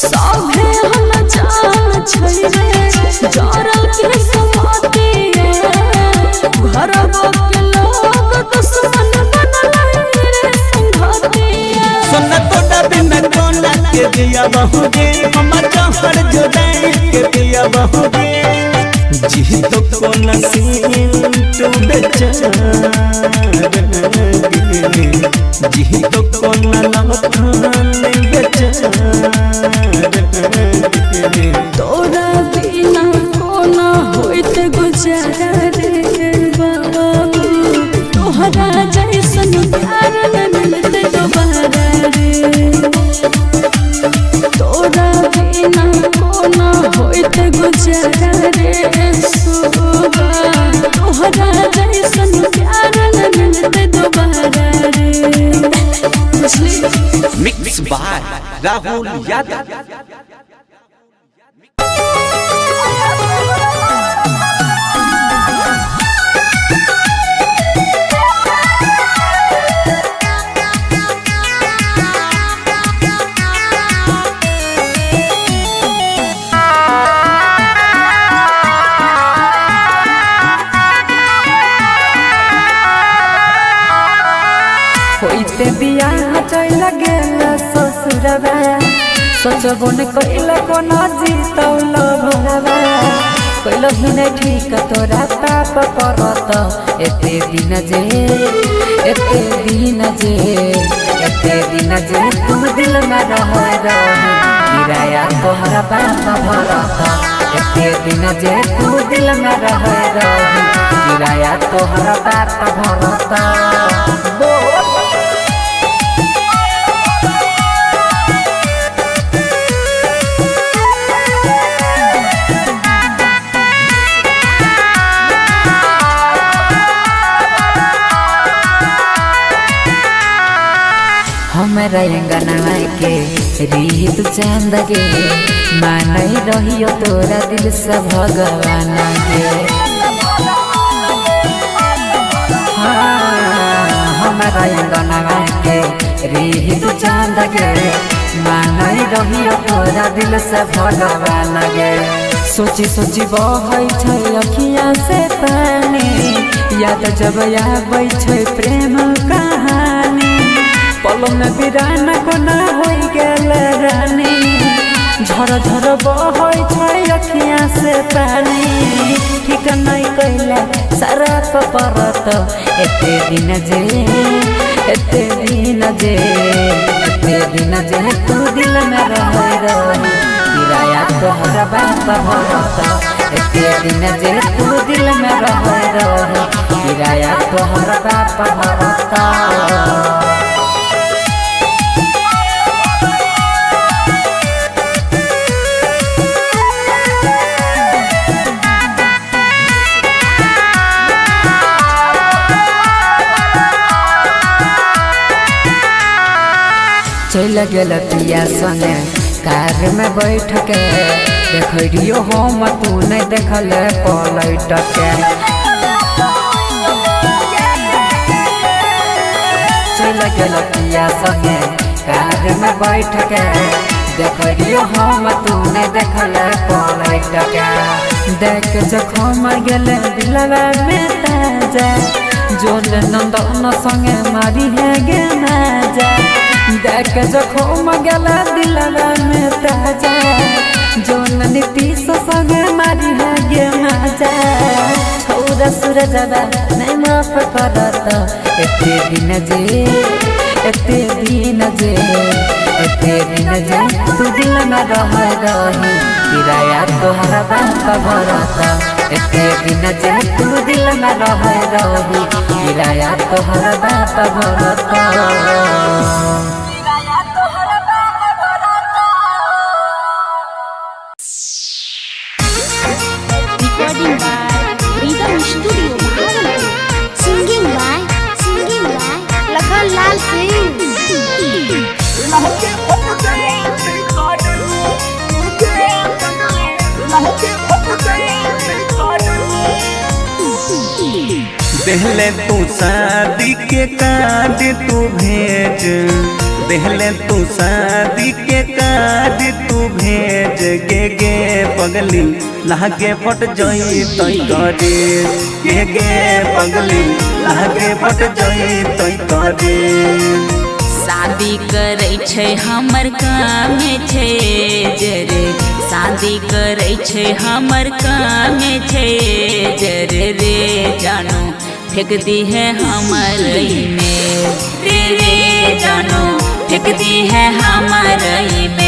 साहे हम जान छै रे जरल के समाते घर के लोग दुश्मन बनल रे संघाते सुन तोड़ा बिना कोना के दिया बहु गे हम जहर जुदाई के दिया बहु गे जी तो कोना सीन तू बेचारा जी तो कोना लखन बेचारा तोरा बिना कोना होइत गुजारा रे बाबू तोहरा जैसन प्यार न मिलते दोबारा रे तोरा बिना कोना होइत गुजारा रे सुबा तोहरा जैसन प्यार न मिलते दोबारा रे मिक्स बाय राहुल यादव। होइते बियाह चल गेल ससुरवा सोचबो न कइल कोना जीतौल भरवा कइल हिने ठीक तोरा पाप परत एते दिन जे तू दिल में रह किराया तोहरा बाप भरत एते दिन जे तू दिल में रह किराया तोहरा बाप भरत हमरा अंगना के रीत चांद गे मानई रहियो तोरा दिल से भगवान गे हमरा अंगना के रीत चांद गे मानई रहियो तोरा दिल से भगवान गे सोची सोची बहै छै अखिया से पानी याद जब आबै छै प्रेम कहानी पल में बिराना कोना हो गेल रानी झर झर बहै छै अखियाँ से पानी ठीक नहीं कैला सारा परत एते दिन जे तू दिल में रहे किराया तोहरा बाप भरत एते दिन जे तू दिल में रहे किराया तोहरा बाप भरत चल गेल पिया संगे कार में बैठ के देखियो हम तू नहीं देखल पलट के चल गेल पिया संगे कार में बैठ के देखियो हम तू नहीं देखल पलट के देख जखम गेल दिलवा में ताजा जोन नंदन संगे मारी है गे नाजा देख जखम गेला दिलवा में ताजा जोन नीतीश संगे मारी है गे माजा छौरा सूरजवा नहीं माफ करत एते दिन जे तू दिल में रहे किराया तोहरा बाप भरत एते दिन जे तू दिल में रहे किराया तोहरा बाप भरत Recording by Rhythm Studio, Bhagalpur. Singing by Lakhan Lal Singh. देहले तू शादी के कार्ड तू भेज देहले तू शादी के कार्ड तू भेज गे पगली लागे पट जई तई करे गे पगली लागे पट जई तई करे शादी करे छै हमर काम छै जरे शादी करे छै हमर काम छै जरे रे जानो फेंक दी है हमर में रे जानो फेंक दी है हमर में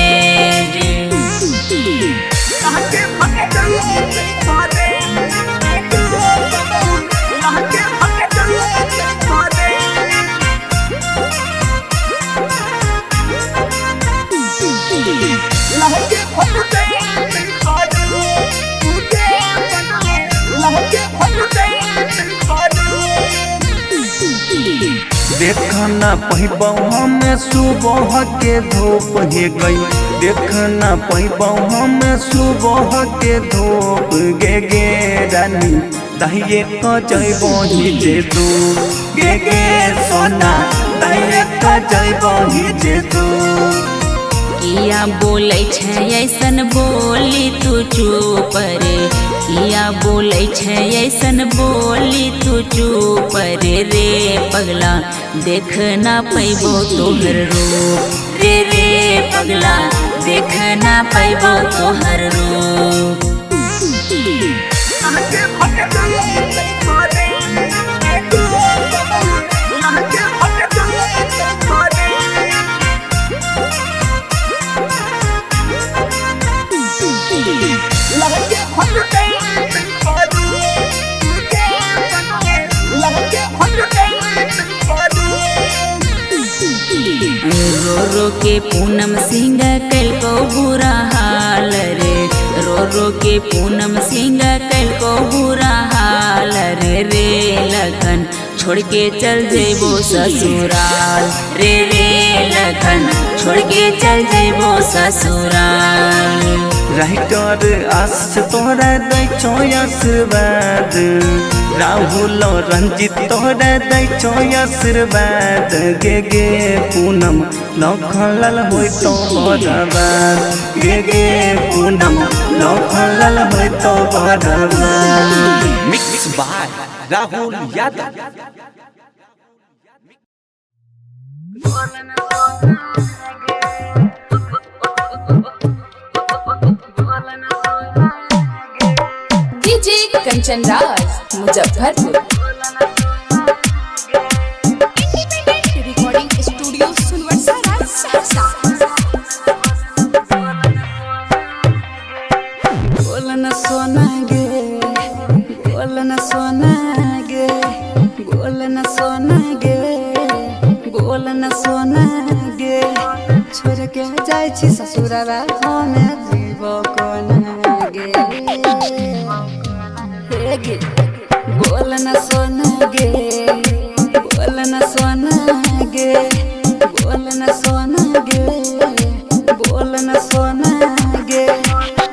देखना पहिबौ हमें सुबह के धूप हे गई देखना पहिबौ हमें सुबह के धूप गे रानी दहिए क जइबो ही जे तू गे सोना दहिए क जइबो ही जे तू किया बोलै छै ऐसन बोली तू चुप रे किया बोलै छै ऐसन बोली तू चुप रे पगला देख ना पैबो तोहर रूप रे पगला देख ना पैबो तोहर रूप रो रो के पूनम सिंह कलको बुरा हाल रे रो के पूनम सिंह कलको बुरा हाल रे लखन छोड़ के चल जेबो ससुराल रे लखन छोड़ के चल जेबो ससुराल राइटर आस तोरा दै छो आशीर्वाद राहुल रंजित तोरा दै छो आशीर्वाद गे पूनम लखनलाल होय तो बर्बाद गे पूनम लखनलाल होय तो बर्बाद mix by Rahul Yadav. DJ Kanchan Raj Muzaffarpur. Recording studio Sunwarsa Raj Saharsa. बोलन सोना गे, बोलन सोना गे, बोलन सोना गे, बोलन सोना गे, छोड़ के जाय छी ससुरवा हमे जीव कोना गे। हे गे बोलन सोना गे, बोलन सोना गे, बोलन सोना गे, बोलन सोना गे,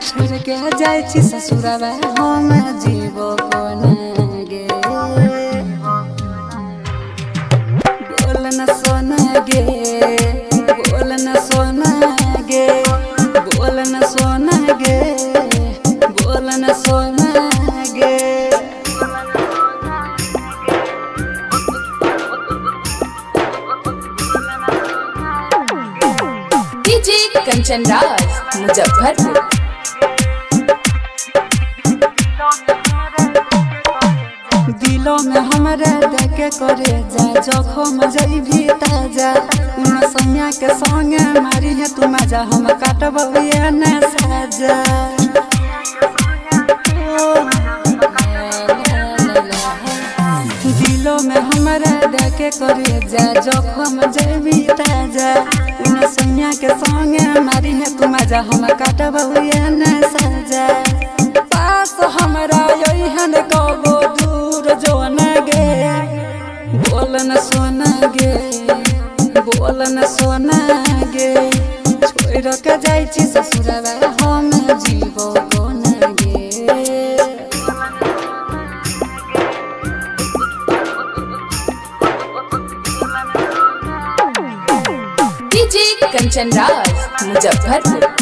छोड़ के जाय छी ससुरवा हम जीव कोना गे। बोलन सोना गे, बोलन सोना गे, बोलन सोना गे, बोलन सोना गे। डीजे कंचन राज मुजफ्फरपुर। दिलो में हमारे देखे करे जा, जखम जइभी ताजा, उन सैया के संगे मारी है तू मजा, हम काटबे न साजा। दिलो में हमारे देखे करे जा, जखम जइभी ताजा, उन सैया के संगे मारी है तू मजा, हम काटबे न साजा। पास हमरा यही कबो दूर जोना गे, बोलन सोना गे, बोलन सोना गे, छोड़ के जाय छी ससुरवा हम जीव कोना गे। डीजे कंचन राज मुजफ्फरपुर।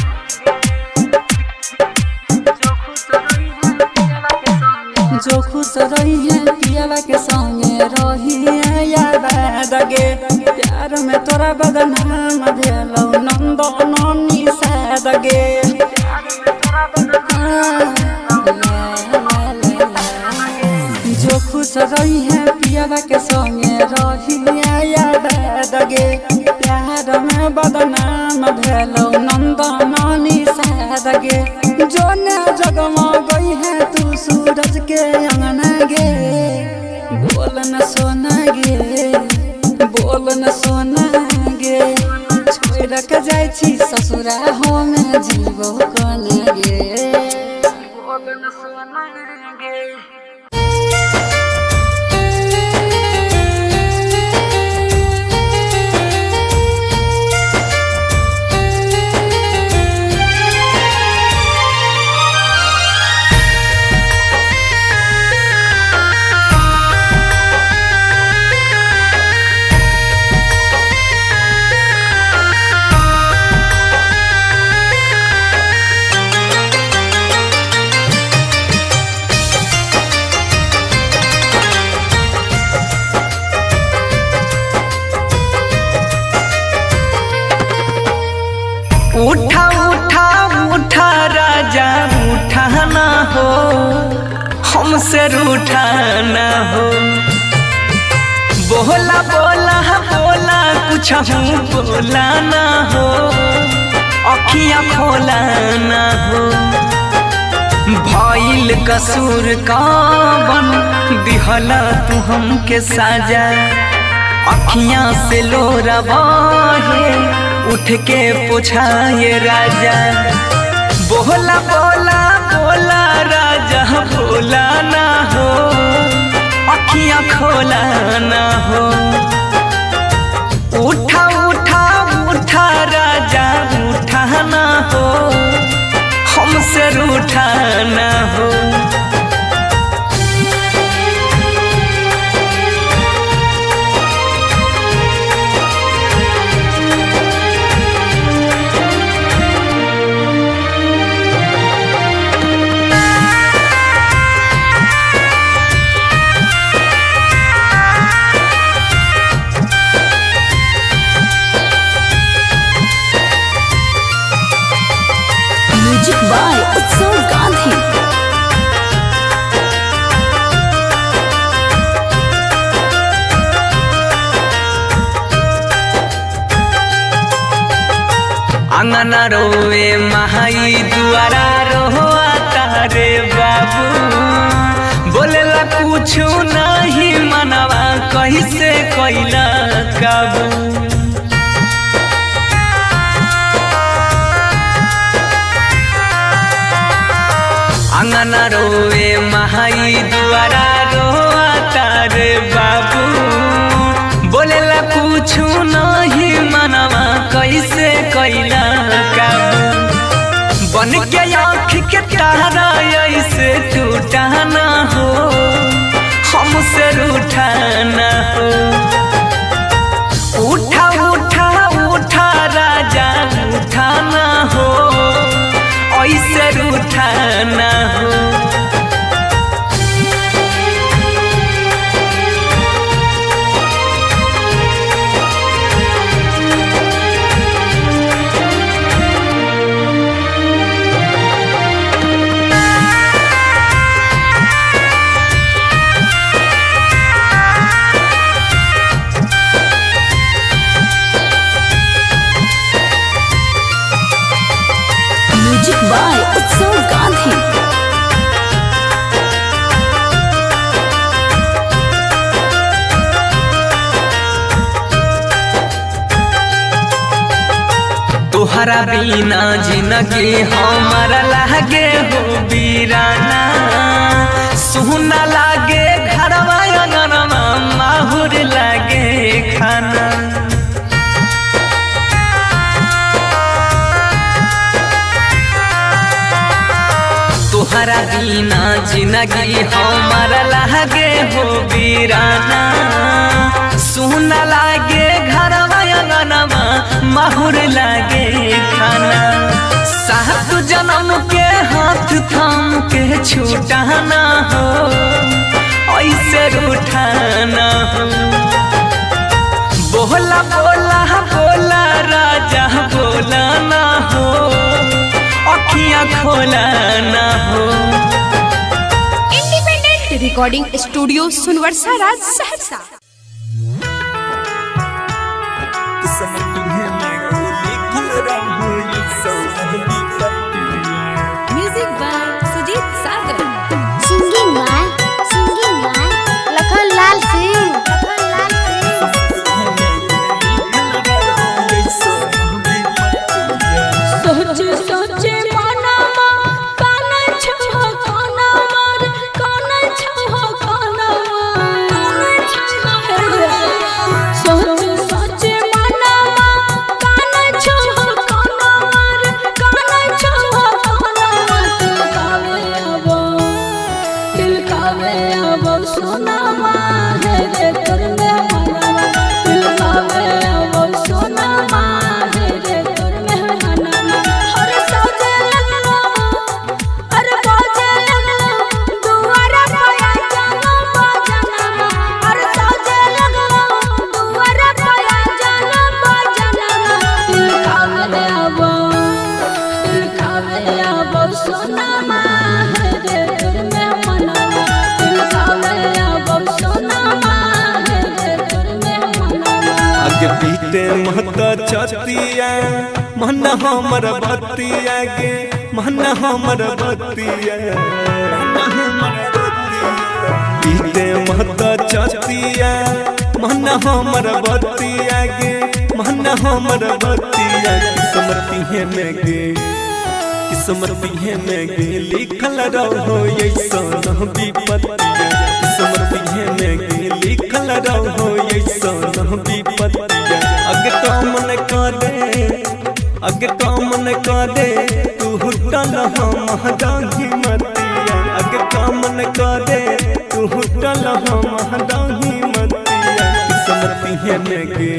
जो खुश रही है पियावा के संगे रही है याद गे, प्यार में तोरा बदनाम भेलौ नंद नानी साद गे। जो खुश रही है पियावा के संगे रही है याद गे, प्यार में बदनाम भेलौ नंद नानी साद गे। जोने जगमा गई है तू सूरज के अंगना गे, बोलन सोना गे, बोलन सोना गे, छोड़ के जाय छी ससुरा हम जीव कोना गे। बोलन सोना गे। उठा उठा उठा राजा उठा ना हो, हमसे रूठा ना हो। बोला बोला बोला कुछ बोला ना हो, अखियाँ खोला ना हो। भइल कसूर कवन दिहला तू हमके साजा, अखियाँ से लोरा बहे उठ के पूछाए राजा। बोला बोला बोला राजा बोला ना हो, अखियाँ खोला ना हो। उठा उठा उठा राजा उठा ना हो, हमसे रूठा ना हो। म्यूजिक बाय उत्सव गांधी। अंगना रोवे माई दुआरा रोआ तारे बाबू बोलेला कुछु नहीं मनवा कैसे कैला काबू अंगना रोवे माई दुआरा रोआ तारे बाबू बोलेला कुछु नहीं मनवा कैसे कैला काबू बन के आँख के तारा ऐसे टूटा ना हो हमसे रूठा ना हो उठा उठा उठा राजा उठा ना हो ऐसे रूठा ना हो म्यूजिक बाय उत्सव गांधी। तोहरा बिना जिंदगी हमारा लागे हो बीराना सुना लागे घरवा अंगनवा माहुर लागे खाना तोहरा बिना जिंदगी हमारा लागे हो बीराना सुना लागे घरवा अंगनवा माहुर लागे खाना सात जन्म के हाथ थाम के छूटा ना हो ऐसे रूठा ना हो बोला बोला बोला राजा बोला ना हो अखियाँ खोला ना हो independent recording studio Sunwarsa Raj Saharsa. Music by Sujeet Sagar. Singing by Lakhan Lal Singh. सोचे सोचे मनमा काना छहो काना मार काना छहो काना सोचे सोचे मनमा काना छहो काना मार काना छहो काना दिल कावे अब सोना माँ है रे तोर में मनवा दिल कावे अब सोना माँ है रे तोर में मनवा हर सजे लगलो हर बाजे लगलो दुआरा पाया जानो बाजना हर सजे लगलो दुआरा पाया जानो बाजना दिल कावे अब सोना माँ है रे तोर में मनवा दिल कावे अब सोना माँ है रे तोर में मनवा आगे पीते महता छतिया मन हमर बतिया गे मन हमर बतिया पीते महता छतिया मन हमर बतिया गे मन हमर बतिया किस्मती है में गे किस्मती है में गे लिखल रहो ऐसा विपत्तिया किस्मती है में गे लिखल रहो ऐसा विपत्तिया अगे काम न करे तू हुटल हम दाही मतिया अगे काम न करे तू हुटल हम दाही मतिया किस्मती है में गे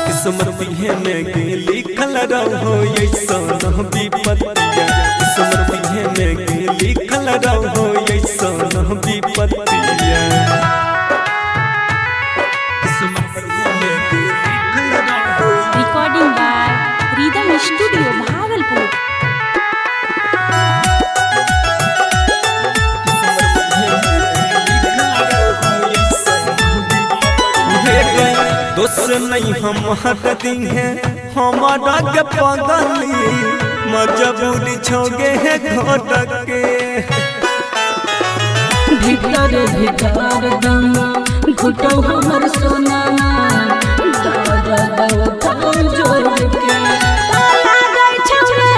किस्मती है में गे लिखल रहो ऐसा विपत्तिया किस्मती है में गे लिखल रहो ऐसा विपत्तिया recording by rhythm studio Bhagalpur. दोस्त नहीं हम हट दी है हमारा के पगली मजबूरी छोगे है घोटक के भीतर भीतर दम घुटो हमर सोना जोर के ताला गई छौरे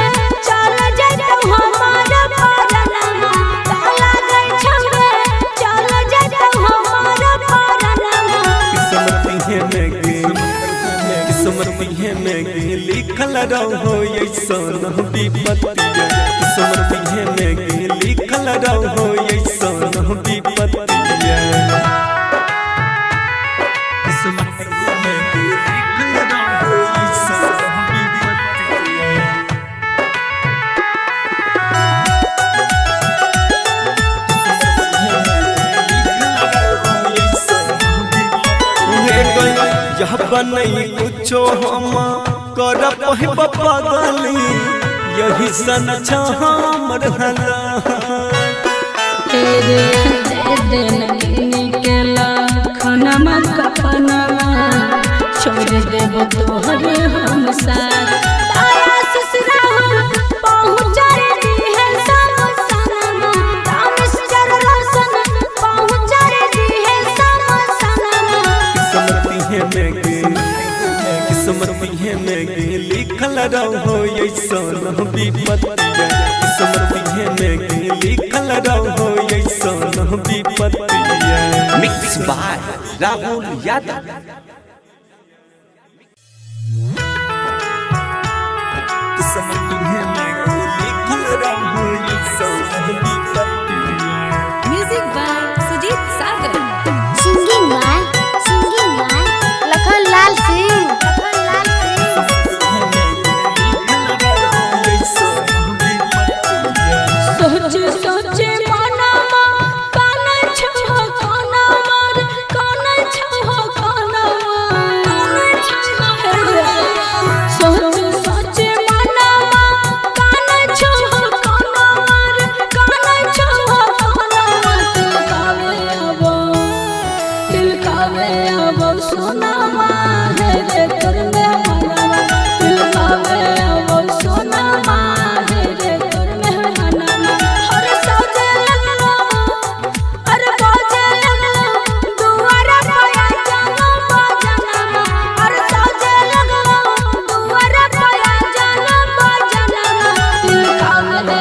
चल जइतौ हमार परनमा ताला गई छौरे चल जइतौ हमार परनमा किस्मत में लिखल रहो ऐसन विपत्तिया किस्मत में लिखल रहो ऐसन विपत्तिया किस्मत में लिखल रहो ऐसन विपत्तिया यह बनई कुछो हम कर पगली यही सन हमर हला तेरे दे देन केला खनमा कपनमा छोड़ देब तोहरे हम साथ तारा ससुरा पहुँच रे है सब सनमा रामेश्वर रोशन पहुँच रे है सब सनमा किस्मत में लिखल रहो ऐसन विपत्तिया किस्मत में लिखल रहो ऐसन विपत्तिया मिक्स बाय राहुल यादव। किस्मत में लिखल रहो ऐसन विपत्तिया music by Sujeet Sagar. Singing by Lakhan Lal Singh सोचे सोचे मनमा काना छो काना मार काना छो काना सोचे सोचे मनमा काना छो काना मार काना छो काना तिलकावे अब सोना माँ है रे कर में मनवा तिलकावे अब सोना माँ है रे कर में मनवा हर सजे लगलो हर बाजे लगलो दुआरा पाया जानो बजनमा हर सजे लगलो दुआरा पाया जानो बजनमा तिलकावे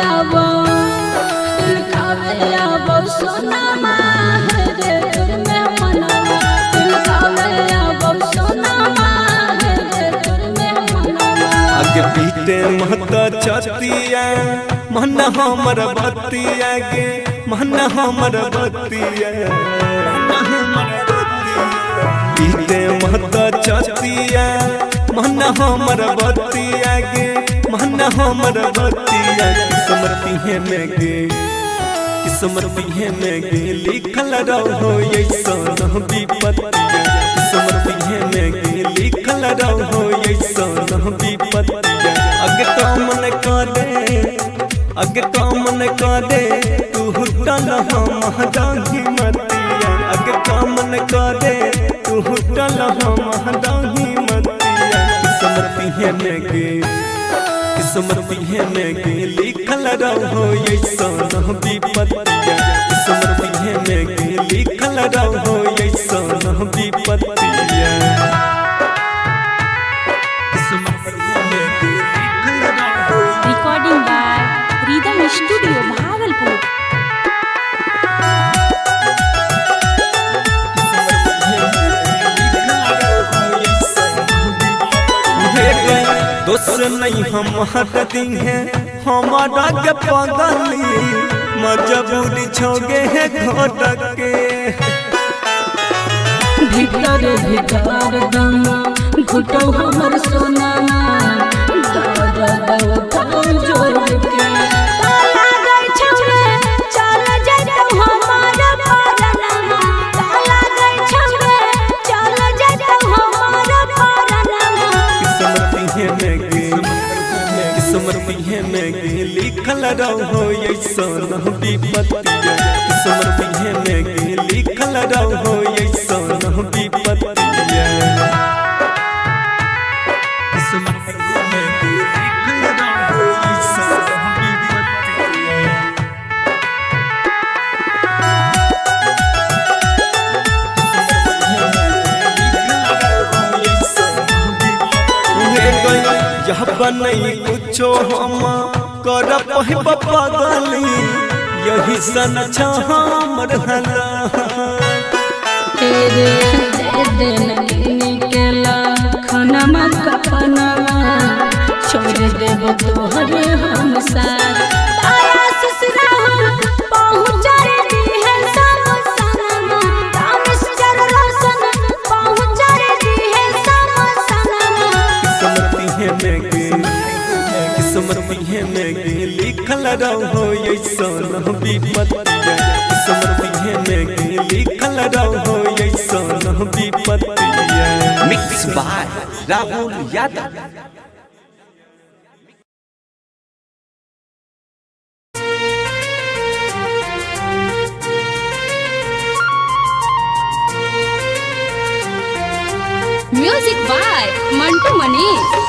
अब सोना माँ है रे कर में मनवा तिलकावे अब सोना माँ है रे कर में मनवा आगे पीते महता छतिया मन हमर बतिया गे मन हमर बतिया पीते महता छतिया मन हमर बतिया गे मन हमर बतिया किस्मत में लिखल रहो ऐसन विपत्तिया किस्मत में लिखल रहो ऐसन विपत्तिया अगे काम न करे तू हुटल हम दाही मतिया अगे काम न करे तू हुटल हम दाही मतिया किस्मत में लिखल रहो ऐसन विपत्तिया किस्मत में लिखल रहो ऐसन विपत्तिया recording by rhythm studio Bhagalpur. दोस्त नहीं हम हटती हैं हमारा के पगली मजबूरी छोगे है घोटक के भीतर भीतर दम घुटो हमर सोना जोर के ताला गई छौरे चल जइतौ हमार परनमा ताला गई छौरे चल जइतौ हमार परनमा किस्मत में लिखल रहो ऐसन विपत्तिया किस्मत में लिखल रहो ऐसन विपत्तिया जब नहीं कुछो हम कर पगली यही सन हमर हला तेरे दे निकला खनमा कफनमा छोड़ देब तोहरे हम साथ तारा ससुरा हम पहुँच रे है सब सनमा रामेश्वर रोशन पहुँच रे है सब सनमा किस्मती में गे लिखल रहो ऐसन विपत्तिया किस्मती में गे लिखल रहो ऐसन विपत्तिया। Mix by Rahul Yadav. Music by Mantu Manish.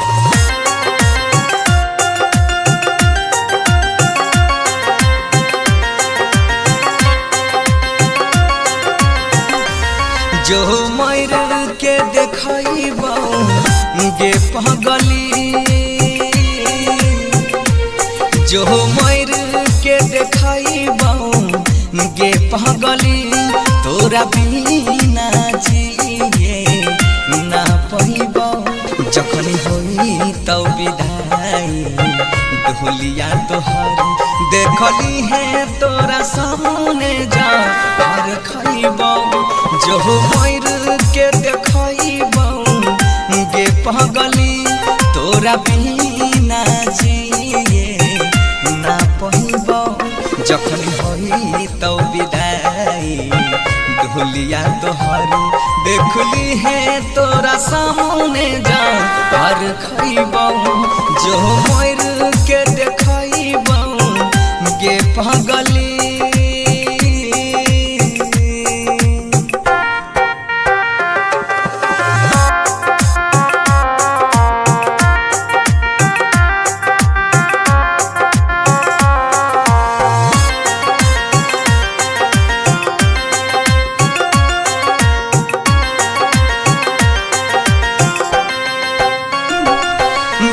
जो मर के देखबो गे पगली जो मर के देखबो गे पगली तोरा बिना जिए ना पइबो जखन होई तब विदाई ढोलिया तोहर देखली है तोरा सामने जा और खइबो जो मर के देखबो गे पगली तोरा बिना जिए ना पइबो जखन होई तब विदाई ढोलिया तोहर देखली है तोरा सामने जा और खइबो जो मर के देखबो गे पगली।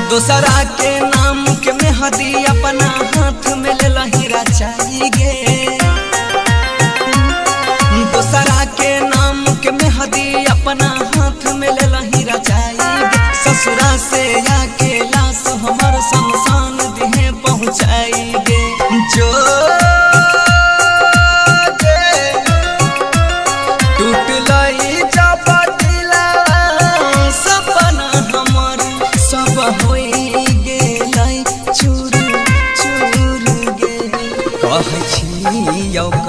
दूसरा के नाम के मेहदी अपना हाथ में ले लहीरा चाहिए दूसरा के नाम के मेहदी अपना हाथ में ले लहीरा चाहिए ससुरा से आके लाश हमर शमशान दिहे पहुँचाएंगे जो टूट लई जब दिला सपना हमर सब होई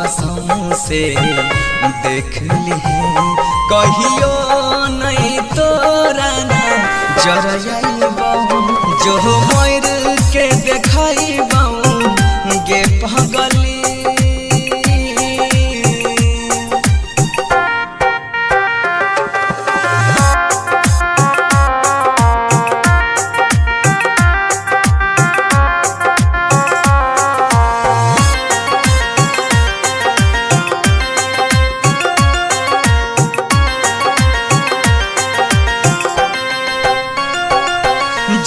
कसम से देख ली कहियो नहीं तोरा ना जरइबो जो मर के देखबो गे पगली।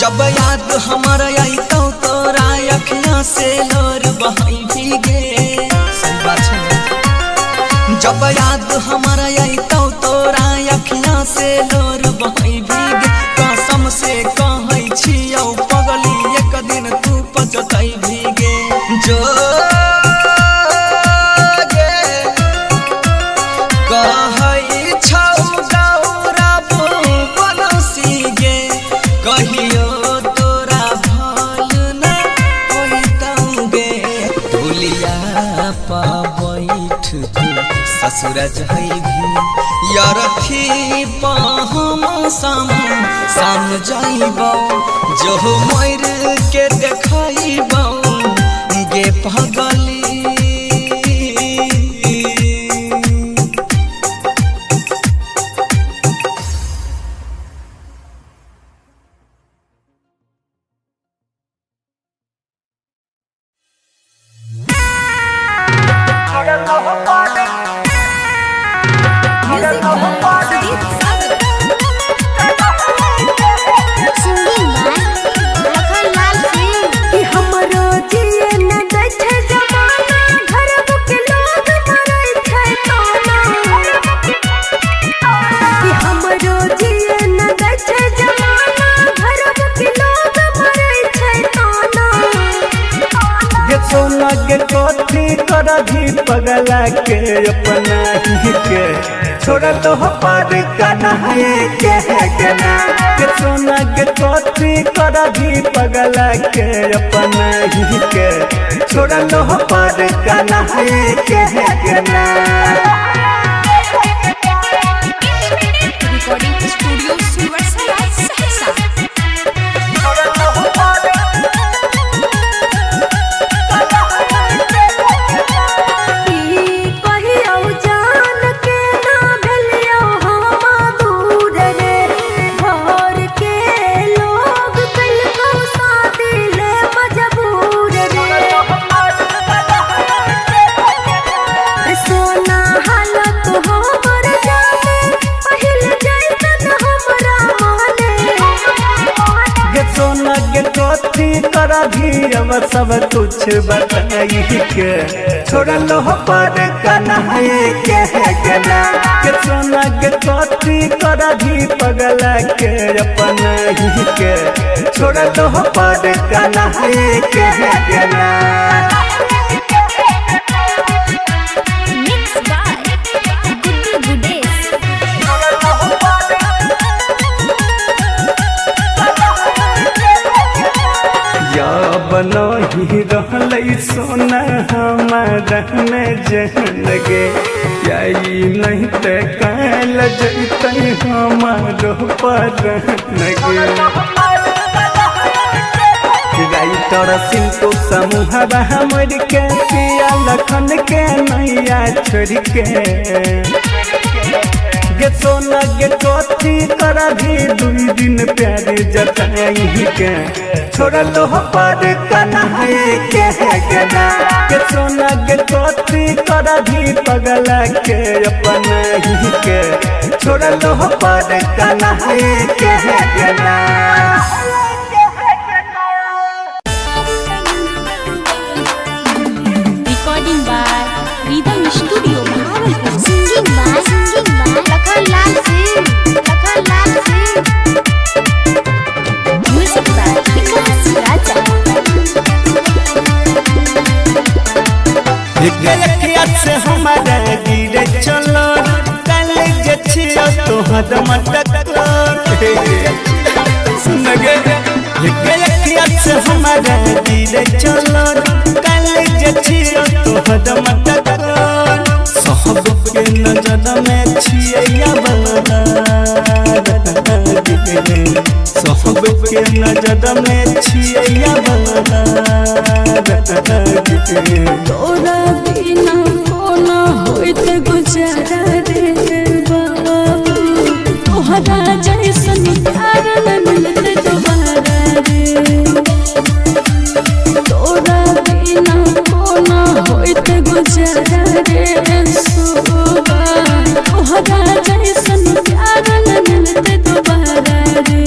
जब याद हमारा आई तो तोरा अखियाँ से लोर बहाई भीगे सही बात है जब याद हमारा आई तो तोरा अखियाँ से लोर बहाई भीगे कसम से कहै छियौ पगली एक दिन तू पछताई भीगे जो कहै छौ गौरव बनसी गे कहियो ससुर जइभी यारथी हम साम जाइबो जो मर के देखबो गे पगली। Singing by पगला के अपना ही के छोड़ तो पर कन्हैया के ना के सोना के कथी कर भी पगला के अपना ही के छोड़ तो पर कन्हैया के ना रिकॉर्डिंग स्टूडियो सुनवरसा सहरसा। कथी कर भी अब सब कुछ बताई के छोड़ लो पर कन्हैया के ना के सोना के कथी कर भी पगला के अपना ही के छोड़ लो पर कन्हैया के ना मिक्स बाय गुड्डी गुडेस। बनही रहलै सोना हमारा में जहन गे यही नहीं ते काल जैते हमारो पर गे राइटर सिंटू समूह हमर के पिया लखन के नैया छोड़ के गे सोना गे कथी कर भी 2 दिन प्यार जताई के छोड़ लो पर कन्हैया के ना के सोना के कथी कर भी पगला के अपना ही के छोड़ लो पर कन्हैया के ना recording by rhythm studio Bhagalpur. Singing by Lakhan Lal Singh. Music by Vikas Raja. एक से हमारा गिरे चलो कल जे छियो तोहर मटक सुन गे एक से हमारा गिरे चलो कल जे छियो तोहर मटक सब के नजर में छिया बना सब के नजर में छिया बना तोरा बिना कोना होइत गुजारा रे बाबू तोहरा जैसन प्यार न मिलते दोबारा रे तोरा बिना कोना होइत गुजारा रे सुबा तोहरा जैसन प्यार न मिलते दोबारा रे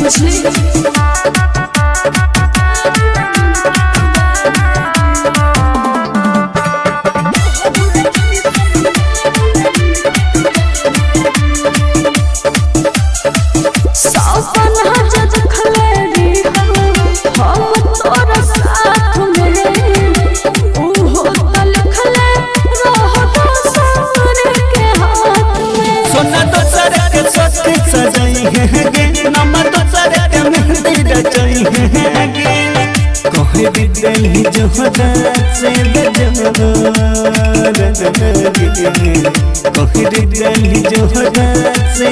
मुझे कहे दिल जोहरा से कहे दिल जोहरा से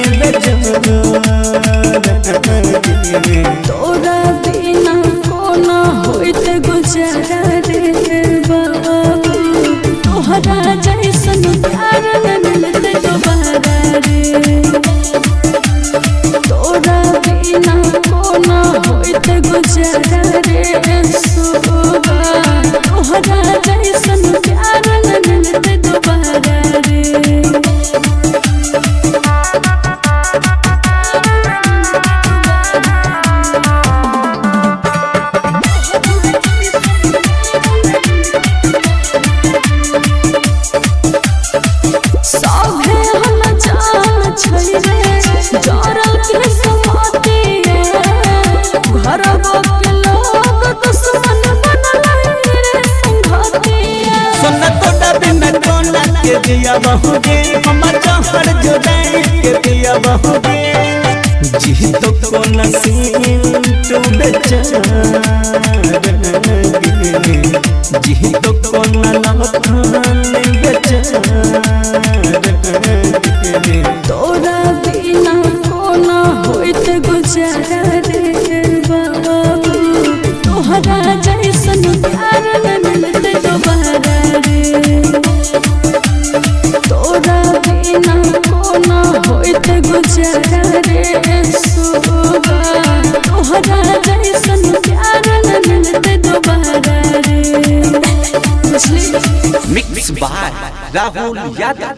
तोरा बिना कोना होइत गुजारा रे बाबू तोहरा जैसन प्यार न मिलते दोबारा रे तोरा बिना कोना होइत गुजारा रे सुबा तोहरा जैसन प्यार न मिलते दोबारा रे के दिया बहुगे हम चाहर जुदाई के दिया बहुगे जी तो को नसीब तू बेचारा जी तो को नलखान बेचारा तोरा बिना कोना होइत गुजारा रे बाबू तोहरा जैसन प्यार न मिलते दोबारा रे तोरा बिना कोना होइत गुजारा रे सुबा तोहरा जैसन प्यार न मिलते दोबारा रे मिक्स बाय राहुल यादव।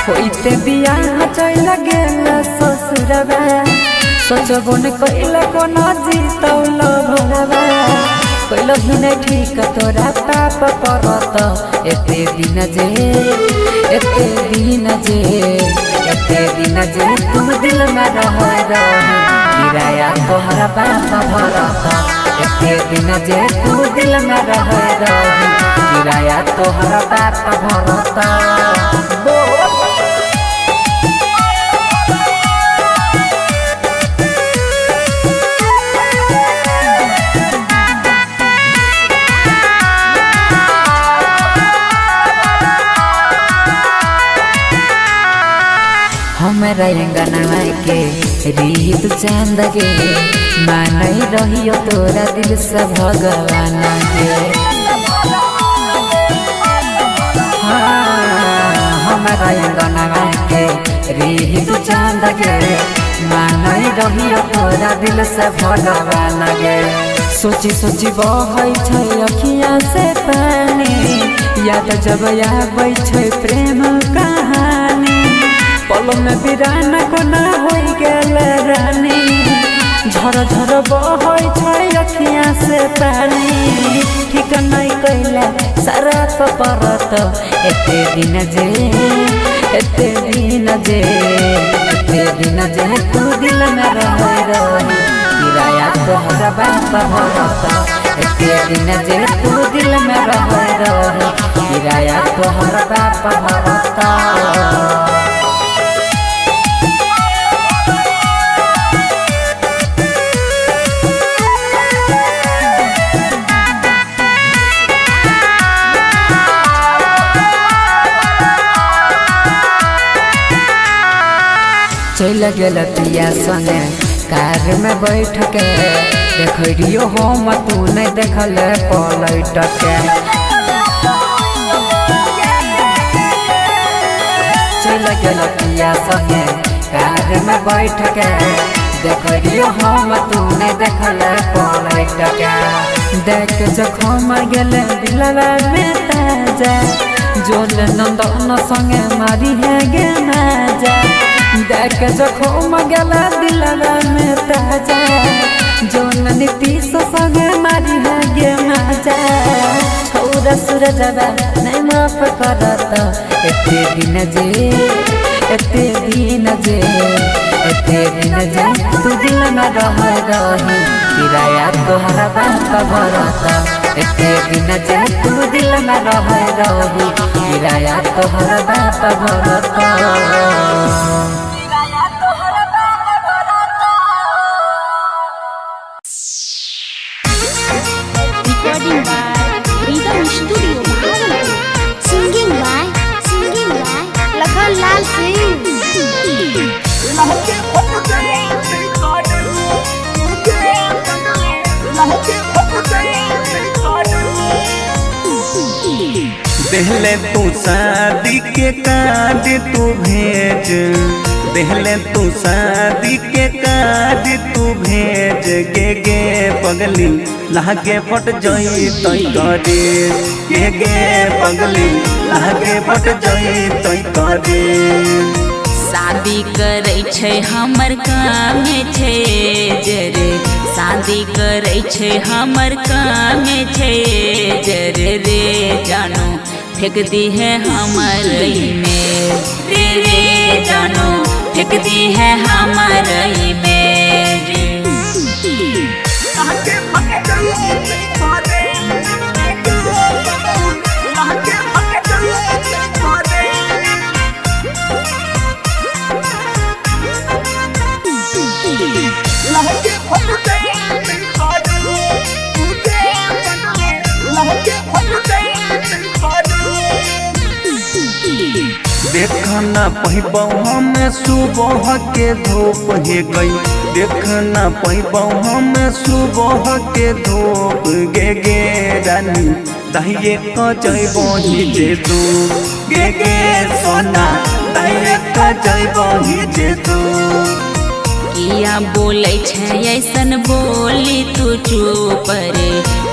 होइते बियाह चल गेल ससुरबा सोचबो न कइला कोना जीतौल भोरबा कइल ही नहीं ठीक तोरा पाप परत एते दिन जे तू दिल में रह किराया तोहरा बाप भरत एते दिन जे तू दिल में रह किराया तोहरा बाप भरत हमरा अंगना के रीत चांद गे मानई रहियो तोरा दिल से भगवान गे हमरा अंगना के रीत चांद गे मानई रहियो तोरा दिल से भगवान गे सोची सोची बहै छै अखियाँ से पानी याद जब आबै छै प्रेम कहानी पल में बिराना कोना होई गेल रानी झर झर बहै छै अखियाँ से पानी ठीक नहीं कैला सारा परत एते दिन जे तू दिल में रह किराया तोहरा बाप भरत एते दिन जे तू दिल में रह किराया तोहरा बाप भरत चल गेल पिया संगे कार में बैठ के देखियो हम तू नहीं देखल पलट के चल गेल पिया संगे कार में बैठ के देखियो हम तू नहीं देखल पलट के देख जखम गेल दिलवा में ताजा जोल नंदन संगे मारी है गे नाजा देख जखम गेला दिलवा में ताजा जोन नीतीश संगे मारी है गे माजा छौरा सूरजवा नहीं माफ करत एते दिन जे तू दिल में रह किराया तोहरा बाप भरत एते दिन जे तू दिल में रह किराया तोहरा बाप भरत Singing by Lakhon Lal Singh. देहले तू शादी के कार्ड तू भेज देहले तू शादी के कार्ड तू भेज गे पगली लागे फट जई तई करे गे पगली लागे फट जई तई करे शादी करै छै हमर कामे छै जरे शादी करै छै हमर कामे छै जरे रे जानो फेंक दी है हमर में रे जानो फेंक दी है हमर में देखना पहिबौ हम सुबह के धूप हे गई देखना पहिबौ हम सुबह के धूप गे रानी दहिए क जइबो जे तू गे सोना दहिए क जइबो जे तू किया बोलै छै ऐसन बोली तू चुप रे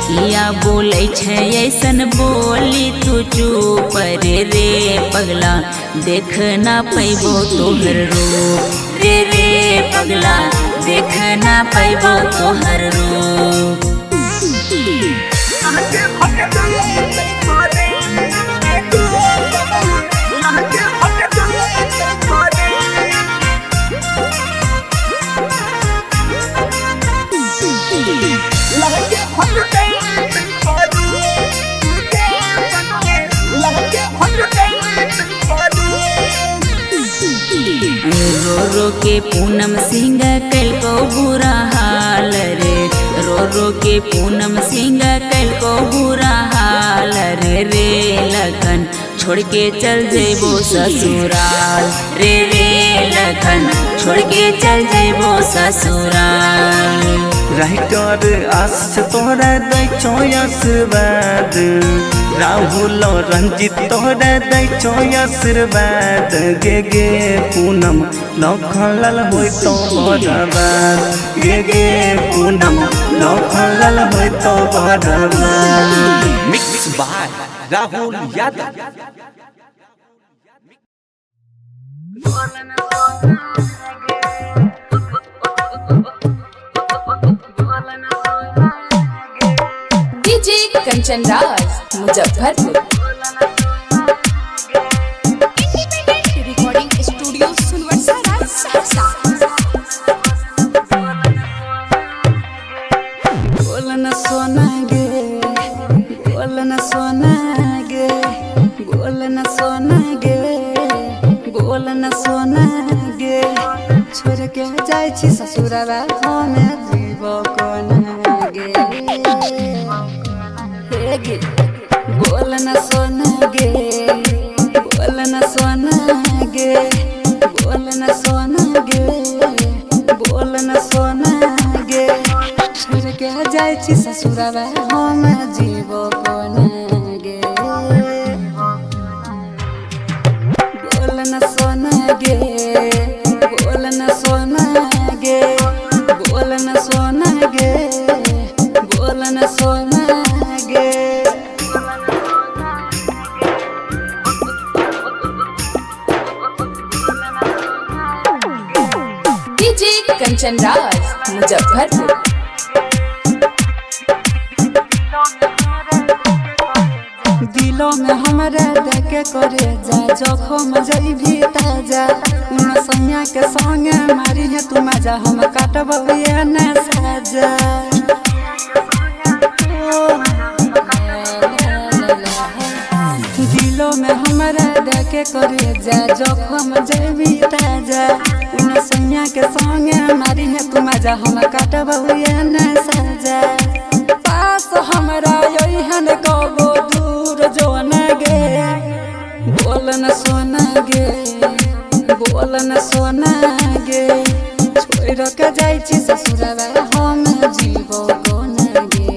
किया बोलै छै ऐसन बोली तू चुप रे पगला देख ना पैबो तोहर रूप रे पगला देख ना पैबो तोहर रूप रो रो के पूनम सिंह कल को बुरा हाल रे रो के पूनम सिंह कल को बुरा हाल रे लखन छोड़ के चल जेबो ससुराल रे लखन छोड़ के चल जेबो ससुराल राइटर आस तोरा दै छो आशीर्वाद राहुल रंजित तोरा दै छो आशीर्वाद गे पूनम लखनलाल होय तो बर्बाद गे पूनम लखनलाल होय तो बर्बाद mix by Rahul Yadav. DJ Kanchan Raj Muzaffarpur. Recording studio Sunwarsa Raj Saharsa. बोलन सोना गे बोलन सोना गे बोलन सोना गे बोलन सोना गे छोड़ के जाय छी ससुरवा हमे जीव कोना गे हे गे बोलन सोना गे बोलन सोना गे बोलन सोना गे बोलन सोना गे छोड़ के जाय छी ससुरवा हम जीव कोना गे बोलन सोना गे बोलन सोना गे बोलन सोना गे बोलन सोना गे डीजे कंचन राज मुजफ्फरपुर। दिलों में हमारे देखे करे जा जखम जइभी ताजा उन सैया के संगे मारी है तू मजा हम काटबे न साजा दिलों में हमारे देखे करे जा जखम जइभी ताजा उन सैया के संगे मारी है तू मजा हम काटबे न साजा पास हमरा यहन कबो दूर जोन गे बोलन सोना गे बोलन सोना गे छोड़ के जाय छी ससुरवा हम जीव कोना गे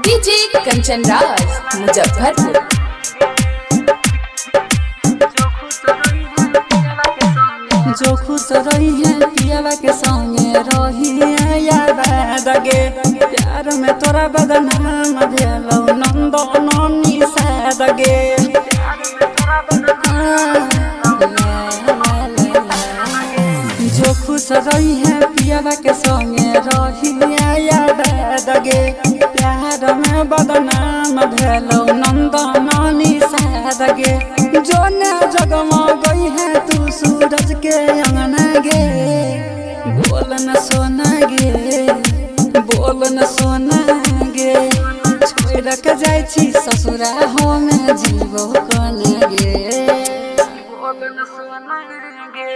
डीजे कंचन राज मुजफ्फरपुर। जो खुश रही है पियावा के संगे रही है याद दगे प्यार में तोरा बदनाम भेलौ नंदनी से दगे जो खुश रही है पियावा के संगे रही याद दगे प्यार में बदनाम भेलौ नंदनी से दगे जो न जगमा गई है तू सूरज के अंगना गे बोल न सोना गे बोल न सोना गे छोड़ के जाय छी ससुरा हम जीवो कने गे बोल न सोना गे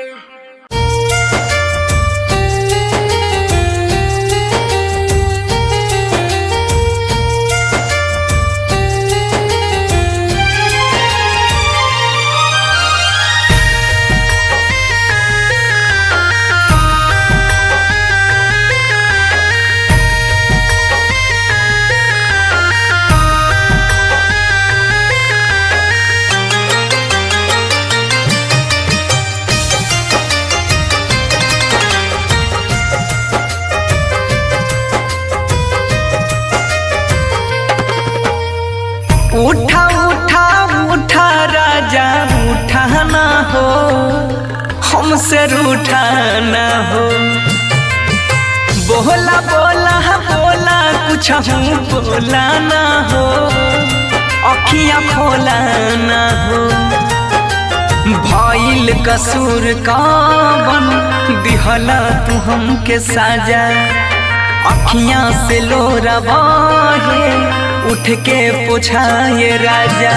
उठा उठा उठा राजा उठा ना हो हमसे रूठा ना हो बोला बोला बोला कुछ बोला ना हो अखियाँ खोला ना हो भइल कसूर कवन दिहला तू हमके साजा अखियाँ से लोरा बहे उठ के पूछाए राजा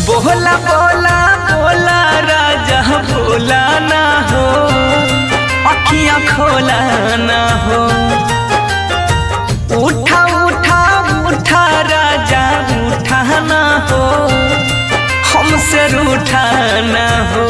बोला बोला बोला राजा बोला ना हो अखियाँ खोला ना हो उठा उठा उठा राजा उठा ना हो हमसे रूठा ना हो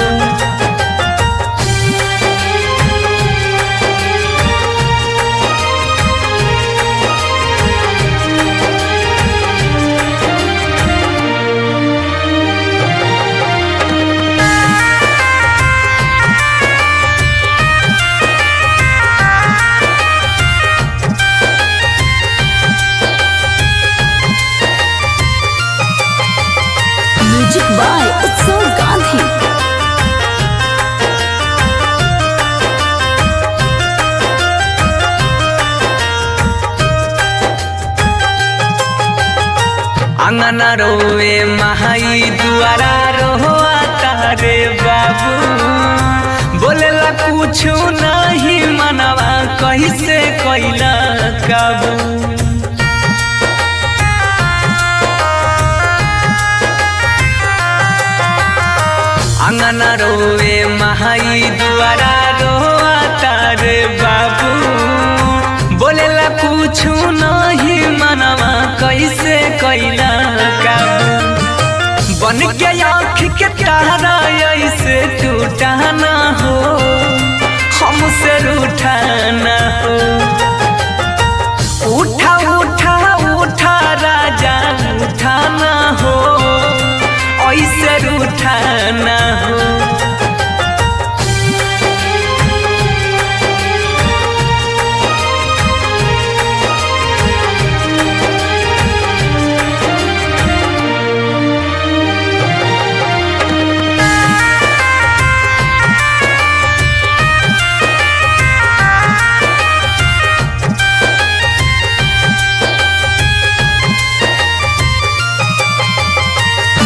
म्यूजिक बाय उत्सव गांधी। अंगना रोए महाई दुआरा रोआ तारे बाबू बोलेला कुछ नहीं मनवा कैसे कैला काबू अंगना रोए महाई दुआरा रोआ तारे बाबू बोलेला कुछ नहीं मनवा कैसे कैला काबू बन के आँख के तारा ऐसे टूटा ना हो हमसे रूठा ना हो उठा उठा उठा राजा उठा ना हो ऐसे रूठा ना हो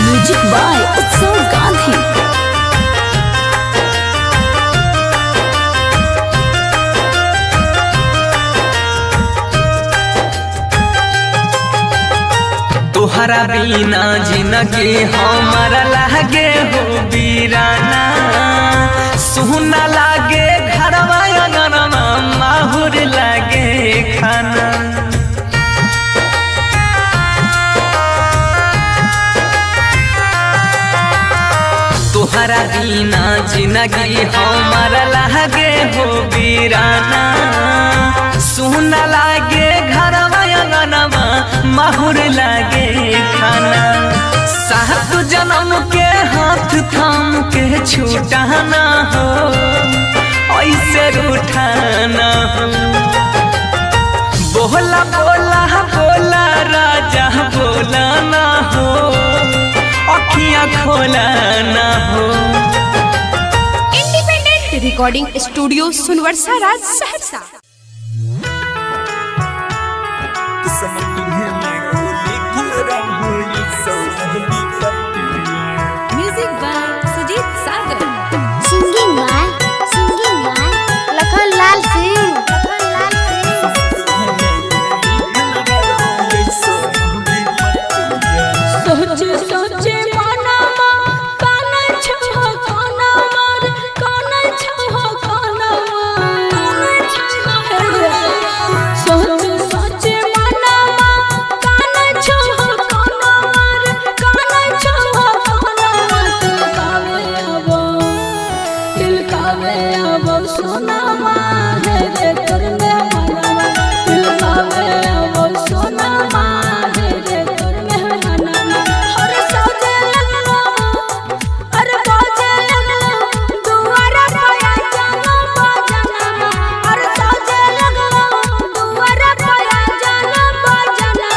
म्यूजिक बाय उत्सव गांधी। तोहरा बिना जिंदगी हमारा लागे हो बीराना सुना लागे घरवा अंगनवा माहुर लागे खाना तोहरा बिना जिंदगी हमारा लागे हो बीराना सुना लागे घरवा अंगनवा माहुर लागे खाना सात जन्म के हाथ थाम के छूटा ना हो ऐसे रूठा ना हो बोला बोला बोला राजा बोला ना हो, अखियां खोला ना हो। Independent recording studio Sunwarsa Raj Saharsa. Music by Sujeet Sagar. Singing by Lakhan Lal Singh. सोचे सोचे मनवा काना छहो काना मार काना छहो काना सोचे सोचे मनवा काना छहो काना मार काना छहो काना तिलकावे आबो सोना मार रे करने मनवा तिलकावे आबो सोना मार रे करने मनवा। हर सजे लगलो अरे बाजे लगलो दुआरा पाया जानो बाजना। हर सजे लगलो दुआरा पाया जानो बाजना।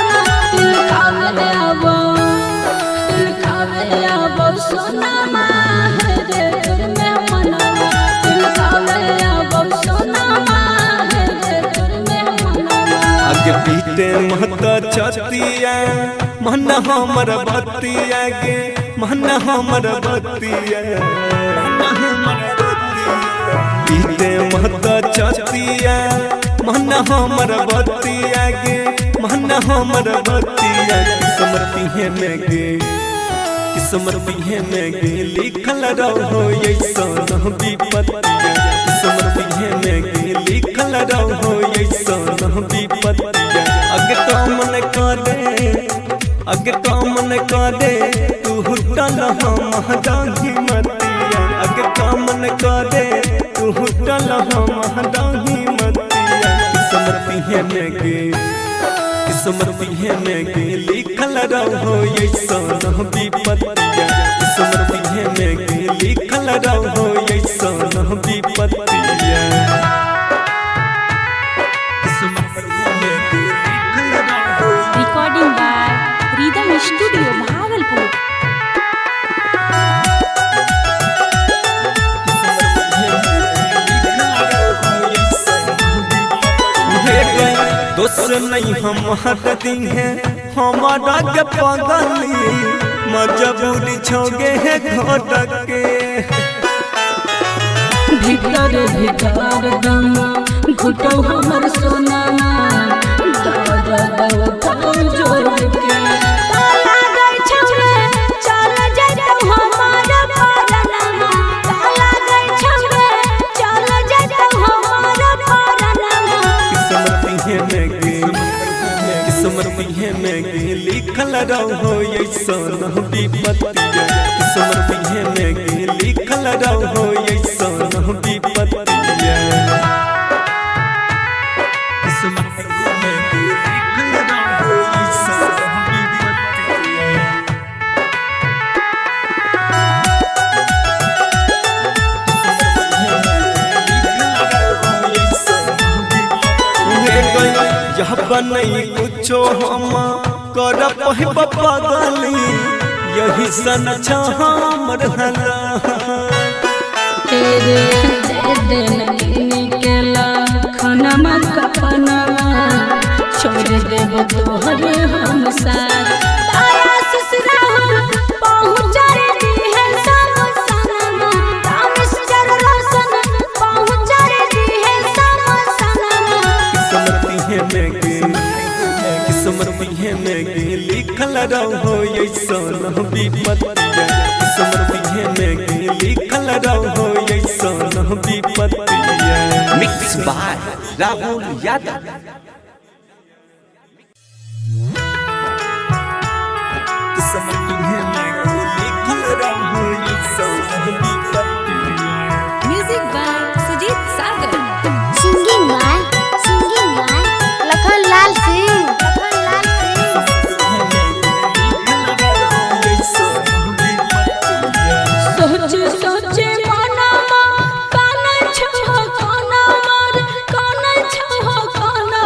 तिलकावे आबो सोना मार रे करने मनवा तिलकावे आबो सोना मार रे करने मनवा। आगे पीते महता छतिया मन हमर बतिया गे मन हमर बतिया पीते महता छतिया मन हमर बतिया गे मन हमर बतिया। किस्मती है में गे किस्मती है में गे लिखल रहो ऐसा विपत्तिया। किस्मती है में गे लिखल रहो ऐसा विपत्तिया। अगे कामन करे तू हुटल हम दाही मतिया। अगे कामन करे तू हुटल हम दाही मतिया। किस्मती है में गे किस्मती है में गे लिखल रहो ऐसा विपत्तिया। किस्मती है में गे लिखल रहो ऐसा विपत्तिया। Recording by rhythm studio Bhagalpur. दोस्त नहीं हम हटती हैं हमारा के पगली मजबूरी छोगे है घोटक के। भीतर भीतर दम घुटो हमर सोना जोर के ताला गई छौरे चल जइतो हमार परनमा। ताला गई छौरे चल जइतो हमार परनमा। किस्मती है में गे किस्मती है में गे लिखल रहो ऐसा विपत्तिया। किस्मती है में गे लिखल रहो ऐसा विपत्तिया। किस्मती है में गे लिखल रहो ऐसा विपत्तिया। यह बनई कुछो हम कर पगली यही सन हमर हला। तेरे दिन निकला खनमा कपनमा छोड़ देब तोहरे हम साथ। तारा ससुरा पहुँच रे है सब सनमा। रामेश्वर रोशन पहुँच रे है सब सनमा। किस्मती है में गे किस्मती है में गे लिखल रहो ऐसा विपत्तिया। किस्मती है में गे लिखल रहो ऐसा विपत्तिया। Mix by Rahul Yadav. किस्मती है में गे लिखल रहो ऐसा विपत्तिया। Music by Sujeet Sagar. Singing by Lakhan Lal Singh. सोचे सोचे मनवा काना छहो काना मार काना छहो काना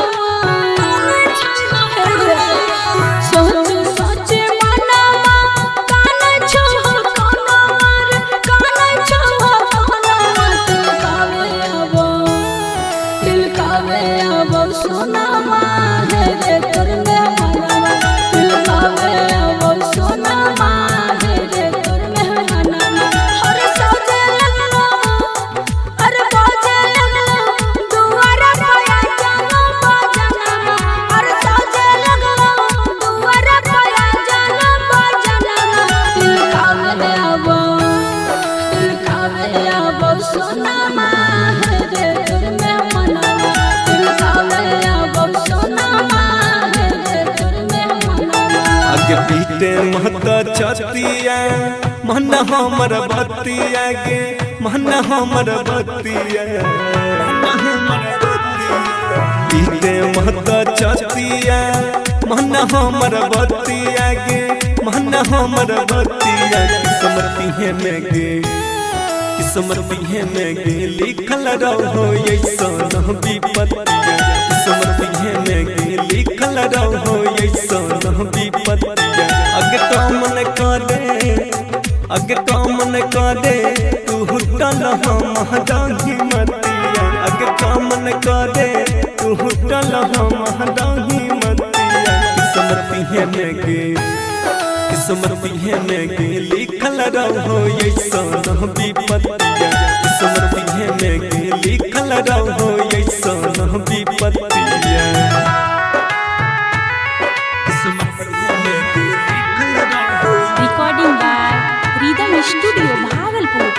आगे पीटे महता छतिया मन हमर बतिया गे मन हमर बतिया पीटे महता छतिया मन हमर बतिया गे मन हमर बतिया किस्मती है में गे किस्मती है में गे लिखल रहो ऐसा विपत्तिया किस्मती है में गे लिखल रहो ऐसा विपत्तिया अगे तो मन करे तू हुटल हम दाही मतिया अगे तो मन करे तू हुटल हम दाही मतिया किस्मती है में गे किस्मती है में गे लिखल रहो ऐसा विपत्तिया किस्मती है में गे लिखल रहो ऐसा विपत्तिया recording by rhythm studio Bhagalpur.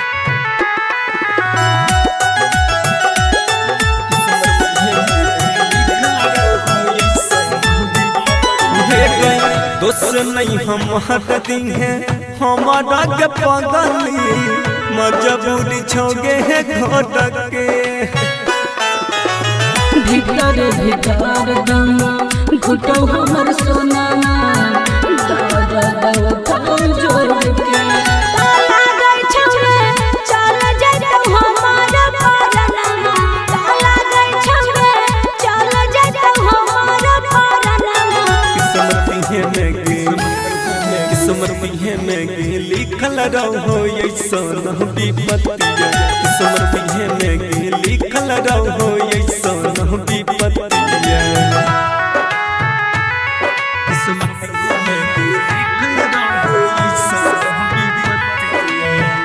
दोस्त नहीं हम हटती हैं हमारा के पगली मजबूरी छोगे है घोटक के भीतर भीतर दम घुटो हमर सोनामा जोड़ के ताला गई छौरे चल जइतौ हमार परनमा ताला गई छौरे चल जइतौ हमार परनमा किस्मती है में गे किस्मती है में गे लिखल रहो ऐसा विपत्तिया किस्मती है में गे लिखल रहो ऐसा विपत्तिया किस्मती है में गे लिखल रहो ऐसा विपत्तिया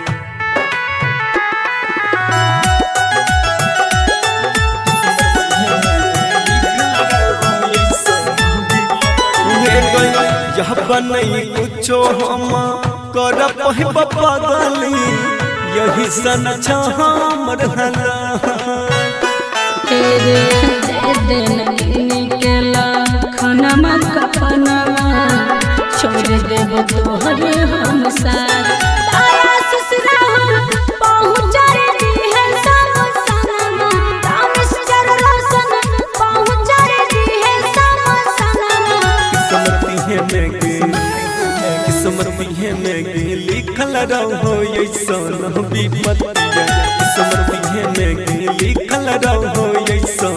यह बनई कुछो हम कर पहिब पगली यही सन हमर हला तेरे दे देन निकला खनमा कपनमा छोड़ देब तोहरे हम साथ तारा ससुरा पहुँच रे है सब सनमा रामेश्वर रोशन पहुँच रे है सब सनमा किस्मती है में गे किस्मती है में गे लिखल रहो ऐसा विपत्तिया किस्मती है में गे लिखल रहो ऐसा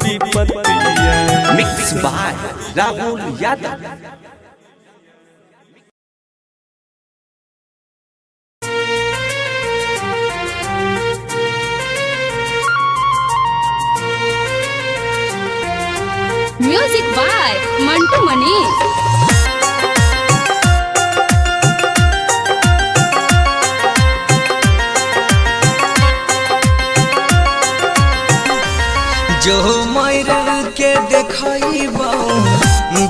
विपत्तिया mix by Rahul Yadav. Music by Mantu Manish. जो मर के देखइबो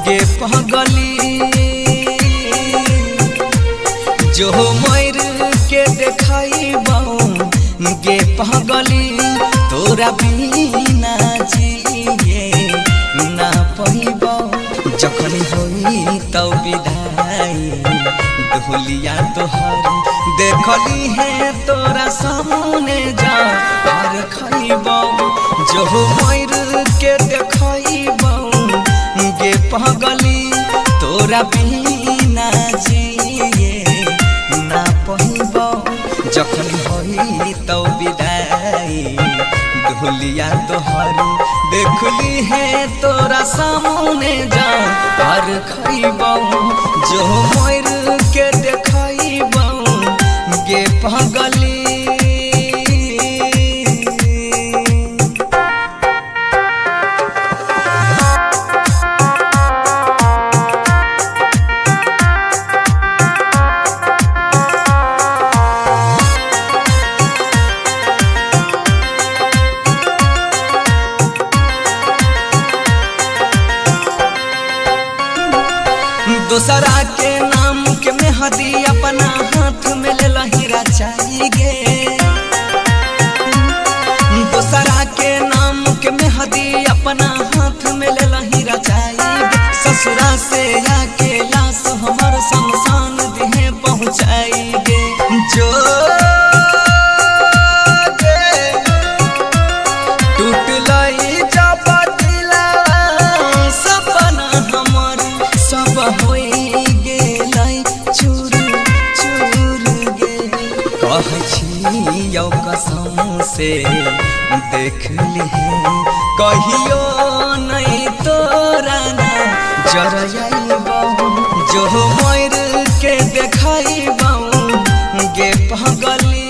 गे पगली जो मर के देखइबो गे पगली तोरा बिना जिए ना पइबो जखन होई तौ विदाई ढोलिया तोहर देखली है तोरा सामने जा हर खइबो जो मर के देखइबो गे पगली तोरा बिना जिए ना पइबो जखन होई तौ विदाई ढोलिया तोहर देखली है तोरा सामने जा हर खइबो जो मर के देखइबो गे पगली। दोसरा के नाम के मेहदी अपना हाथ में ले लहीरा चाहिए दोसरा के नाम के मेहदी अपना हाथ में ले लहीरा चाहिए ससुरा से आके लाश हम कसम से देख ली है कहियो नहीं तोरा ना जरइबो जो मोर के देखाइबो गे पगली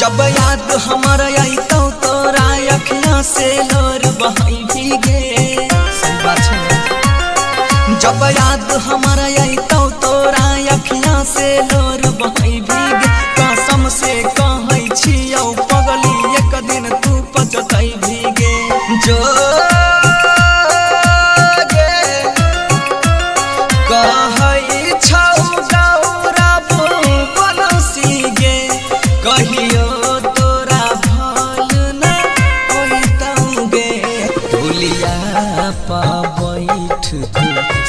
जब याद हमारा आई तो तोरा अखियां से लोर बहाई भीगे सही बात है जब याद हमारा आई तो तोरा अखियां से लोर बहाई भीगे कसम से कहै छियौ पगली एक दिन तू पछताई भीगे जो कहै छौ गौरव बनसी गे कहियो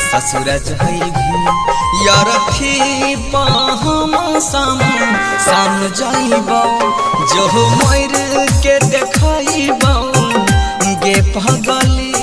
ससुर जइभी यार फी हम साम जाइबो जो मोर के देखइबो गे पगली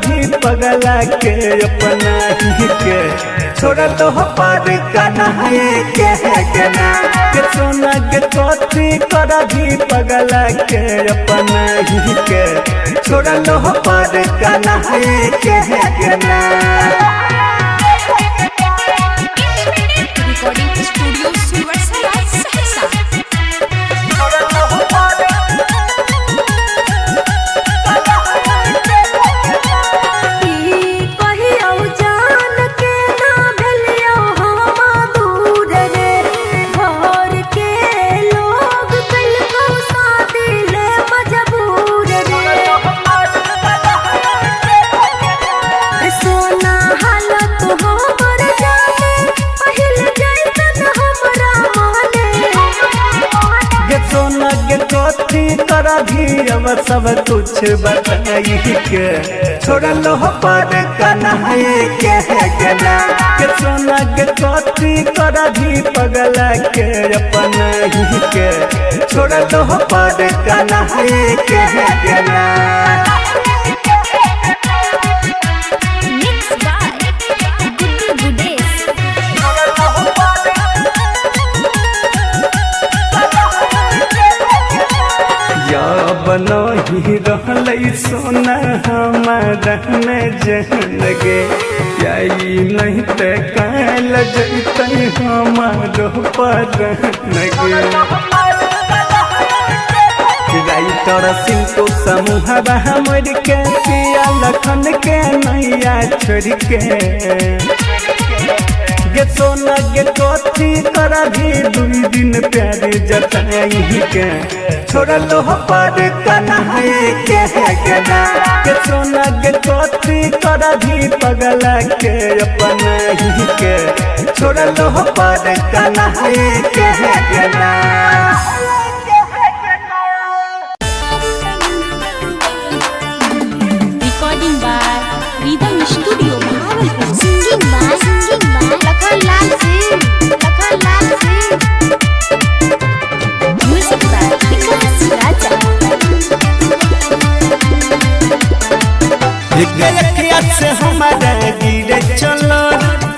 भी पगला के अपना ही के छोड़ा तो पार करना है कहना के सोना के कथी करा भी पगला के अपना ही के छोड़ा तो पार करना है कहना रिकॉर्डिंग स्टूडियो सुनवरसा सहरसा तोरा भी अब सब कुछ बताई के छोड़ा लो पर करना है कहना के सोना के कथी तोरा भी पगला के अपना ही के छोड़ा लो पर करना है कहना बनही रहलै सोना हमारा में जहन गे यही नहीं ते काल जैते हमारो परन गे राइटर सिंह समूह हमर के पिया लखन के नैया छोड़ के गे सोना गे कथी तोरा भी 2 दिन प्यार जताई के छोड़ा लो पर करना है कहना के सोना गे कथी तोरा भी पगला के अपना ही के छोड़ा लो पर करना है कहना recording by rhythm studio Bhagalpur singing by Lakhanlal Singh music by Vikas Raja एक से हमारा गिरे चलो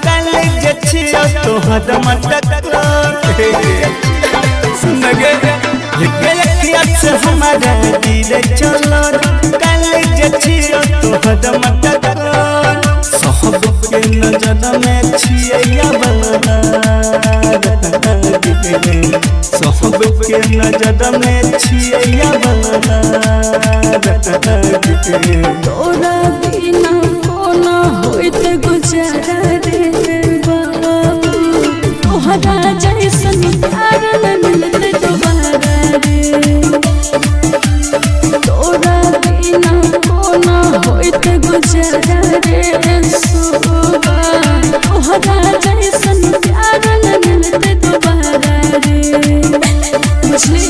कल जे छियो तोहर मटक सुन गे एक से हमारा गिरे चलो कल जे छियो तोहर मटक नजर में छिया बना सबके नजर में छिया बना तोरा बिना कोना होइत गुजारा रे बाबू तोहरा जैसन प्यार न मिलते दोबारा रे तोरा बिना कोना होइत गुजारा रे सुबह तोहरा जैसन प्यार न मिलते दोबारा रे बुझली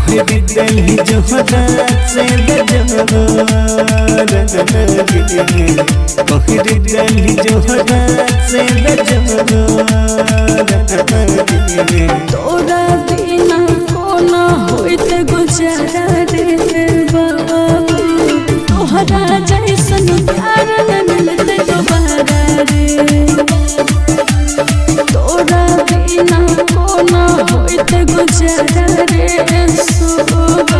दिल्ली जोहरा से दिल्ली जोहरा से तोरा बिना कोना होइत गुजारा रे बाबू तोहरा जैसन प्यार न मिलते दोबारा रे तोरा बिना कोना होइत गुजारा रे सुबह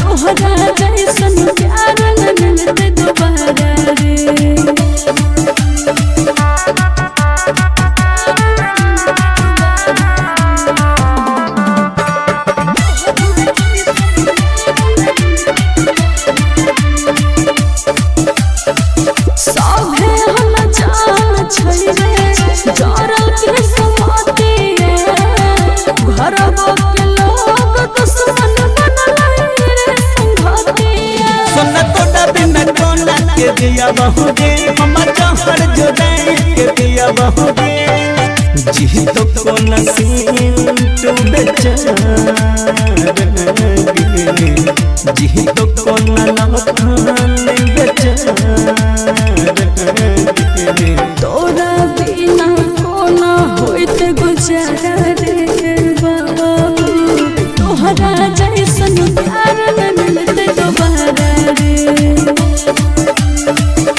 तोहरा जैसन प्यार न मिलते दोबारा रे दिया बहुगे हम चाहर जुदाई के दिया बहुगे जी तो को नसीन तू बेचारा जी तो को नलखान बेचारा तोरा बिना कोना होइत गुजारा रे बाबू तोहरा जैसन प्यार न मिलते दोबारा रे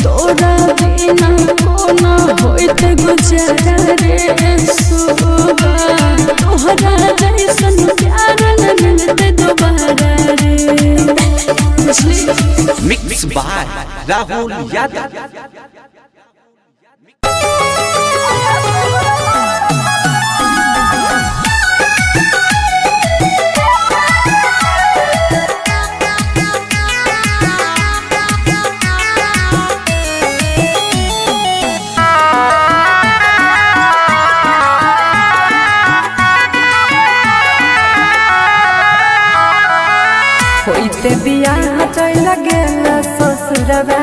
तोरा बिना कोना होइत गुजारा रे सुबह तोहरा जैसन प्यार न मिलते दोबारा रे मिक्स बाय राहुल यादव। होइते बियाह चल गेल ससुरवा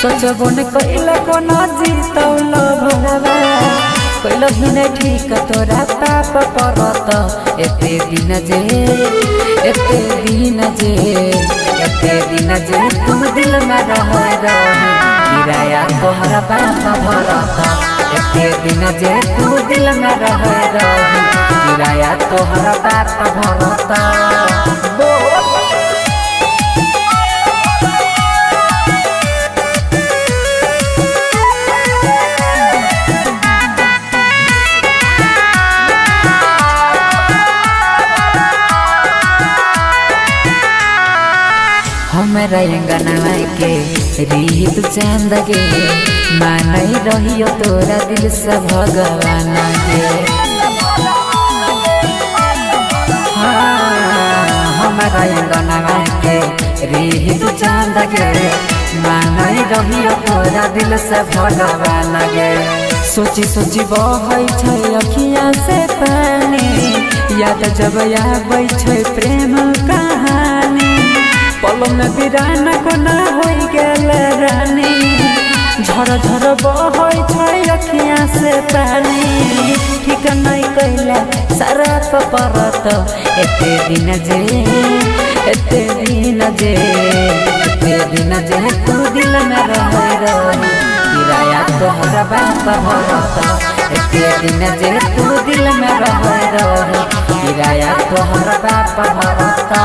सोचबो न कइल कोना जीतौल भरवा कइल हिने ठीक तोरा पाप परत एते दिन जे तुम दिल में रह रही किराया तोहरा बाप भरत एते दिन जे तुम दिल में रह रही किराया तोहरा बाप भरत हमरा अंगना के रीत चांद गे मानई रहियो तोरा दिल से भगवान गे हमरा अंगना के रीत चांद गे मानई रहियो तोरा दिल से भगवान गे सोची सोची बहै छै अखियाँ से पानी याद जब आबै छै प्रेम कहानी पल में बिराना कोना हो गेल रानी झर झर बहै छै अखियाँ से पानी ठीक नहीं कैला सारा परत एते दिन जे एते दिन जे तू दिल में रहे रही किराया तोहरा बाप भरता एते दिन जे तू दिल में रहे रही किराया तोहरा बाप भरता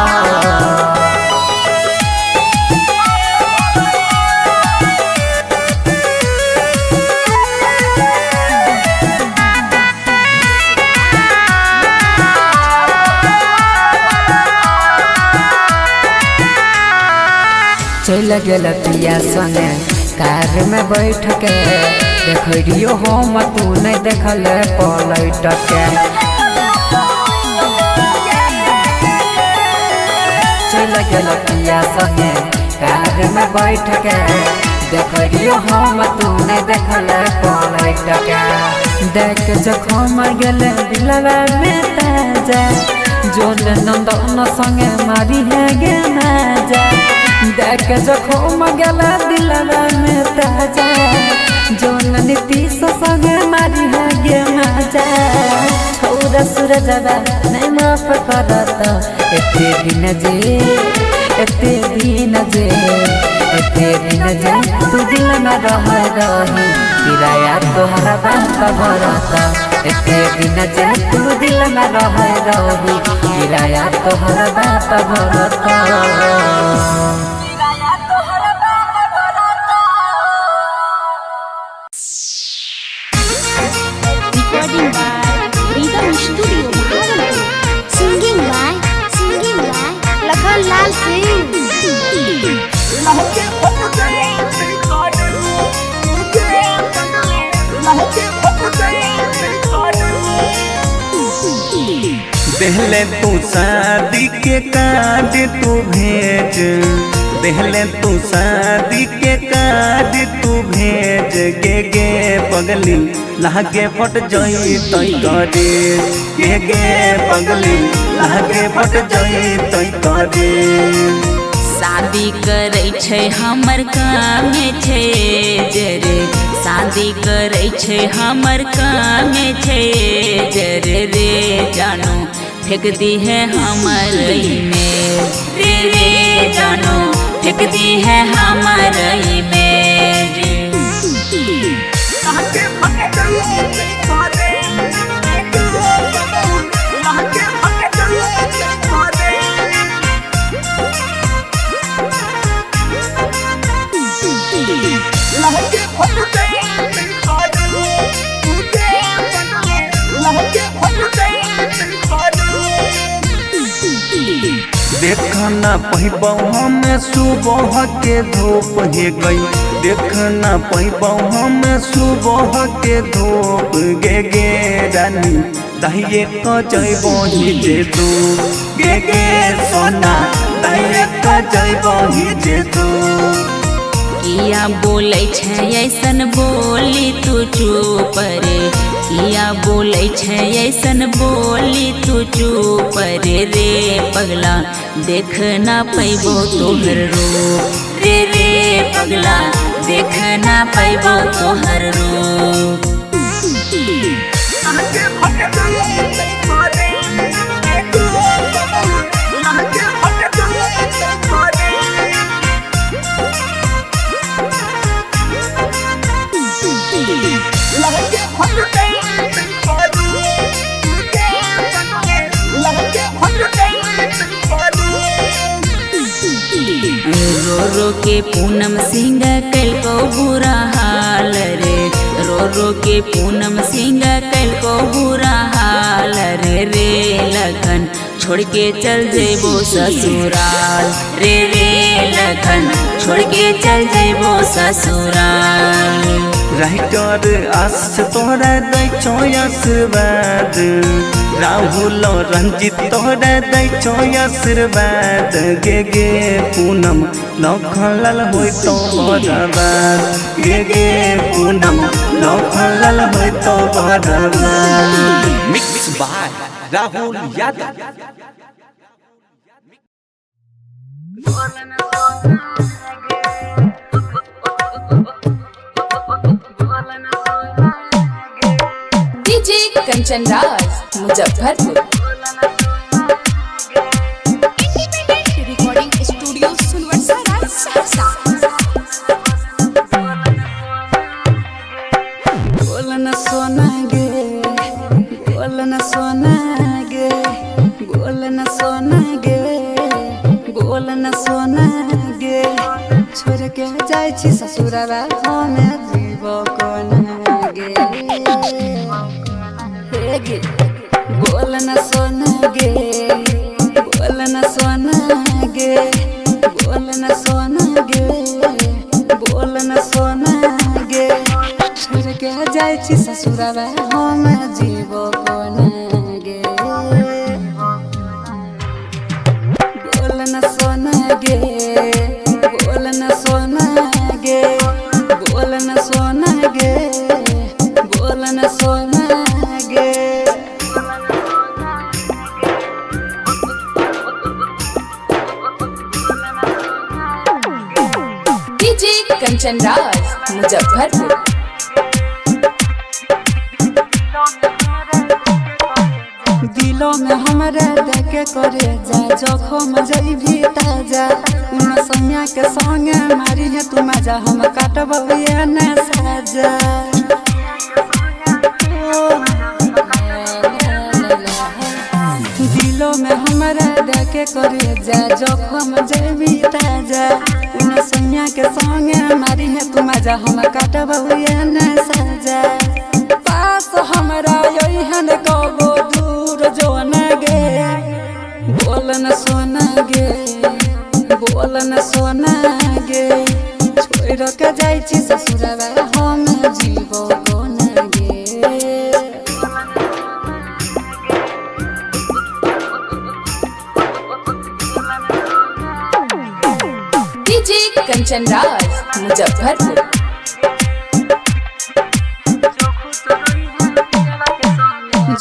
चल गेल पिया संगे कार में बैठ के देखियो हम तू नहीं देखल पलट के चल गेल पिया संगे कार में बैठ के देखियो हम तू नहीं देखल पलट के देख जखम गेल दिलवा में ताजा जोन नंदन संगे मारी है गे नाजा देख जखम गेला दिलवा में ताजा जोन नीतीश संगे मारी है गे मजा छौरा सूरजवा नहीं माफ करत एते दिन जे तू दिल में रहे रही किराया तोहरा बाप भरता एते दिन जे तू दिल में रहे रही किराया तोहरा बाप भरता Singing by Lakhon Lal Singh. देहले तू शादी के कार्ड तू भेज देहले तू शादी के कार्ड तू भेज गे पगली लागे फट जई तई करे गे पगली लागे फट जई तई करे शादी करे छै हमर काम छै जरे शादी करे छै हमर काम छै जरे रे जानो फेंक दी है हमर में रे जानो फेंक दी है हमर में देखना पहिबहु हमें सुबह के धूप हे गई देखना पहिबहु हमें सुबह के धूप गे रानी दहिए क जइबही जे तू गे सोना दहिए क जइबही जे तू किया बोलै छै ऐसन बोली तू चुप रे किया बोलै छै ऐसन बोली तू चुप रे पगला देख ना पैबो तोहर रूप रे पगला देख ना पैबो तोहर रूप रो रो के पूनम सिंह कल को बुरा हाल रे रो के पूनम सिंह कल को बुरा हाल रे लगन छोड़ के चल जेबो ससुराल रे लगन छोड़ के चल जेबो ससुराल राइटर आस तोहरा दै छो आशीर्वाद राहुल रंजित तोहरा दै छो आशीर्वाद गे पूनम लखनलाल होय तो बर्बाद गे पूनम लखनलाल होय तो बर्बाद mix by Rahul Yadav DJ Kanchan Raj Muzaffarpur recording studio Sunwarsa Raj Saharsa. सोना गे बोल न सोना गे छोड़ के जाय छी ससुरवा हमे जीव कोना गे हे गे बोल न सोना गे बोल न सोना गे बोल न सोना गे बोल न सोना गे छोड़ के जाय छी ससुरवा हमे जीव कोना गे बोल न सोना गे बोल न सोना गे बोल न सोना गे बोल न सोना गे डीजे कंचन राज मुजफ्फरपुर। दिलों में हमारे देखे करे जा जखम जइभी ताजा उन सैया के संगे मारी है तू मजा हम काटब ये न साजा दिलों में हमारे देखे करे जा जखम जइभी ताजा उन सैया के संगे मारी है तू मजा हम काटब ये न साजा पास हमरा यही हन कबो दूर जो न गे बोल न सोना गे बोल न सोना गे छोड़ के जाय छी ससुरवा हम जीव कोना गे डीजे कंचन राज मुजफ्फरपुर।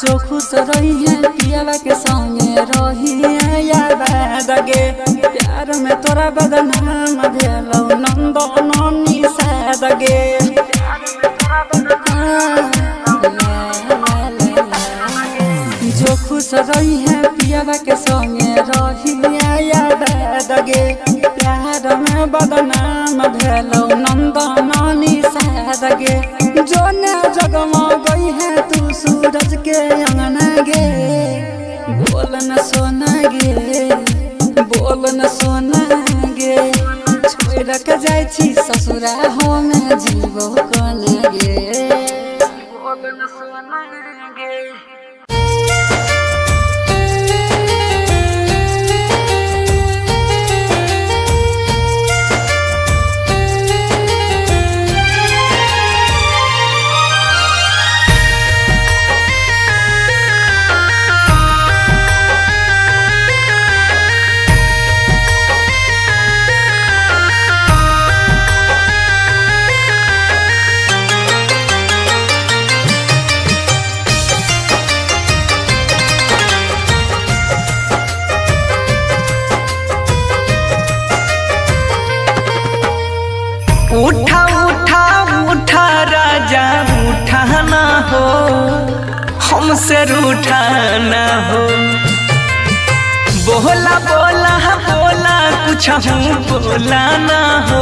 जो खुश रही है पियावा के संगे रही है याद गे प्यार में तोरा बदनाम भेलौ नंदनी साद गे जो खुश रही है पियावा के संगे रही है याद गे प्यार में बदनाम भेलौ नंदनी साद गे जो न जगमा गई है तू सूरज के अंगना गे बोल न सोना गे बोल न सोना गे छोड़ के जाय छी ससुरा हम जीव कोना गे बोल न सोना गे उठा उठा उठा राजा उठा ना हो हमसे रूठा ना हो बोला बोला बोला कुछ बोला ना हो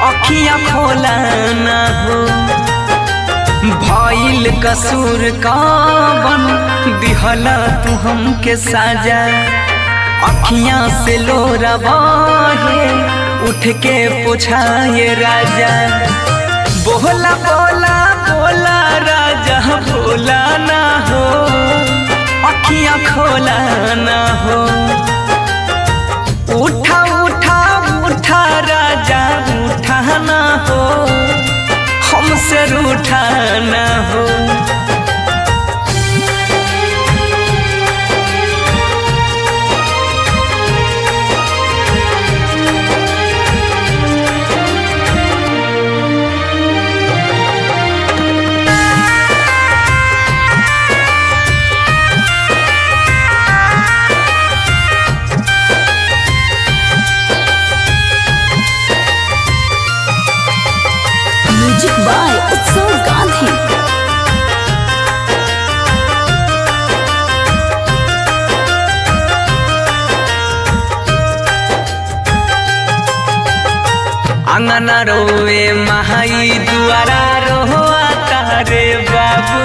अखियाँ खोला ना हो भइल कसूर कवन दिहला तू हमके साजा अखियाँ से लोरा बहे उठ के पूछाए राजा बोला बोला बोला राजा बोला ना हो अखियाँ खोला ना हो उठा उठा उठा राजा उठा ना हो हमसे रूठा ना हो म्यूजिक बाय उत्सव गांधी। अंगना रोवे महाई दुआरा रोआ तारे बाबू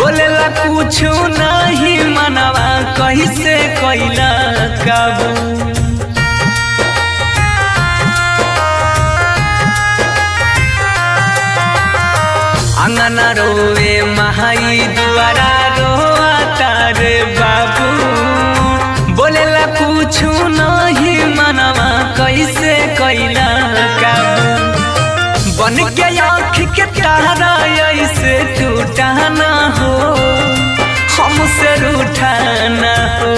बोलेला कुछ नहीं मनवा कैसे कैला काबू। अंगना रोवे महाई दुआरा रोआ तारे बाबू। बोलेला पूछू नहीं मनवा कैसे कैला काबू। बन के आँख के तारा ऐसे टूटा ना हो, हमसे रूठा ना हो।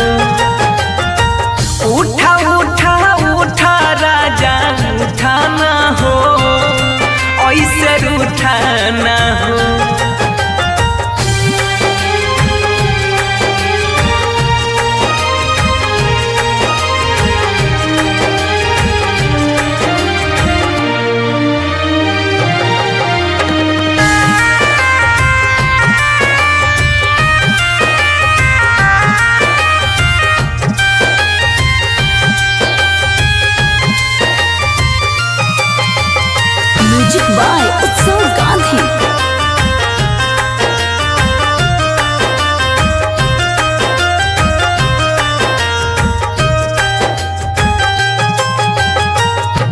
उठा उठा उठा राजा उठा ना हो, ऐसे रूठा ना हो। म्यूजिक बाय उत्सव गांधी।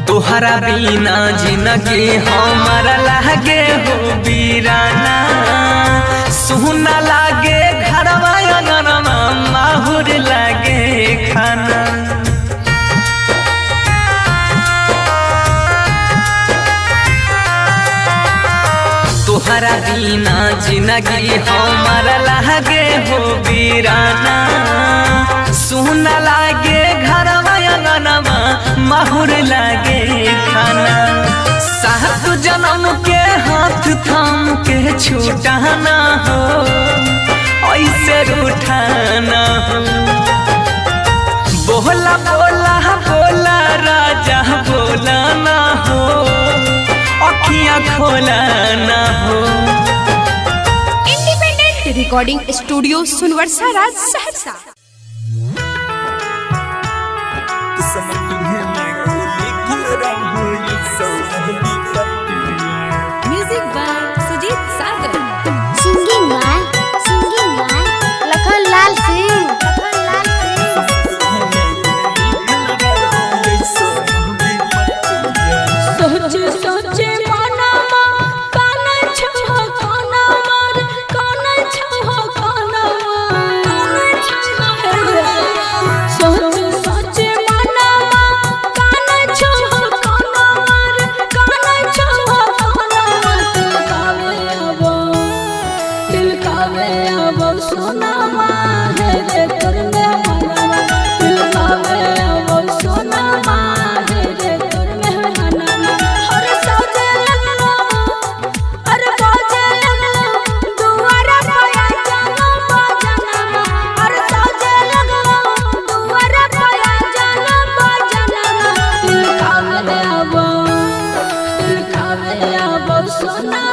तोहरा बिना जिंदगी हमारा लागे हो वीराना। सुना लागे घरवा अंगनवा माहुर लागे खाना। तोहरा बिना जिंदगी हमारा लागे हो वीराना। सुना लागे घरवा अंगनवा माहुर लागे खाना। सात जन्म के हाथ थाम के छूटा ना हो, ऐसे रूठा ना हो। बोला बोला बोला राजा बोला ना हो, अखियाँ खोला ना हो। Independent recording studio सुनवर्षा Raj Saharsa. Music by Sujeet Sagar. Singing by Lakhan Lal Singh. सोचे सोचे मनवा काना छह काना मार काना छह काना सोचे सोचे मनवा काना छह काना मार काना छह काना। दिल कावे अब सोना है रे तुरने मनवा। दिल कावे अब सोना है रे तुरने मनवा। हर सौजे लगलो हर बाजे लगलो दुआरा पाया जानो बजना। हर सौजे लगलो दुआरा पाया जानो बजना। दिल कावे अब सोना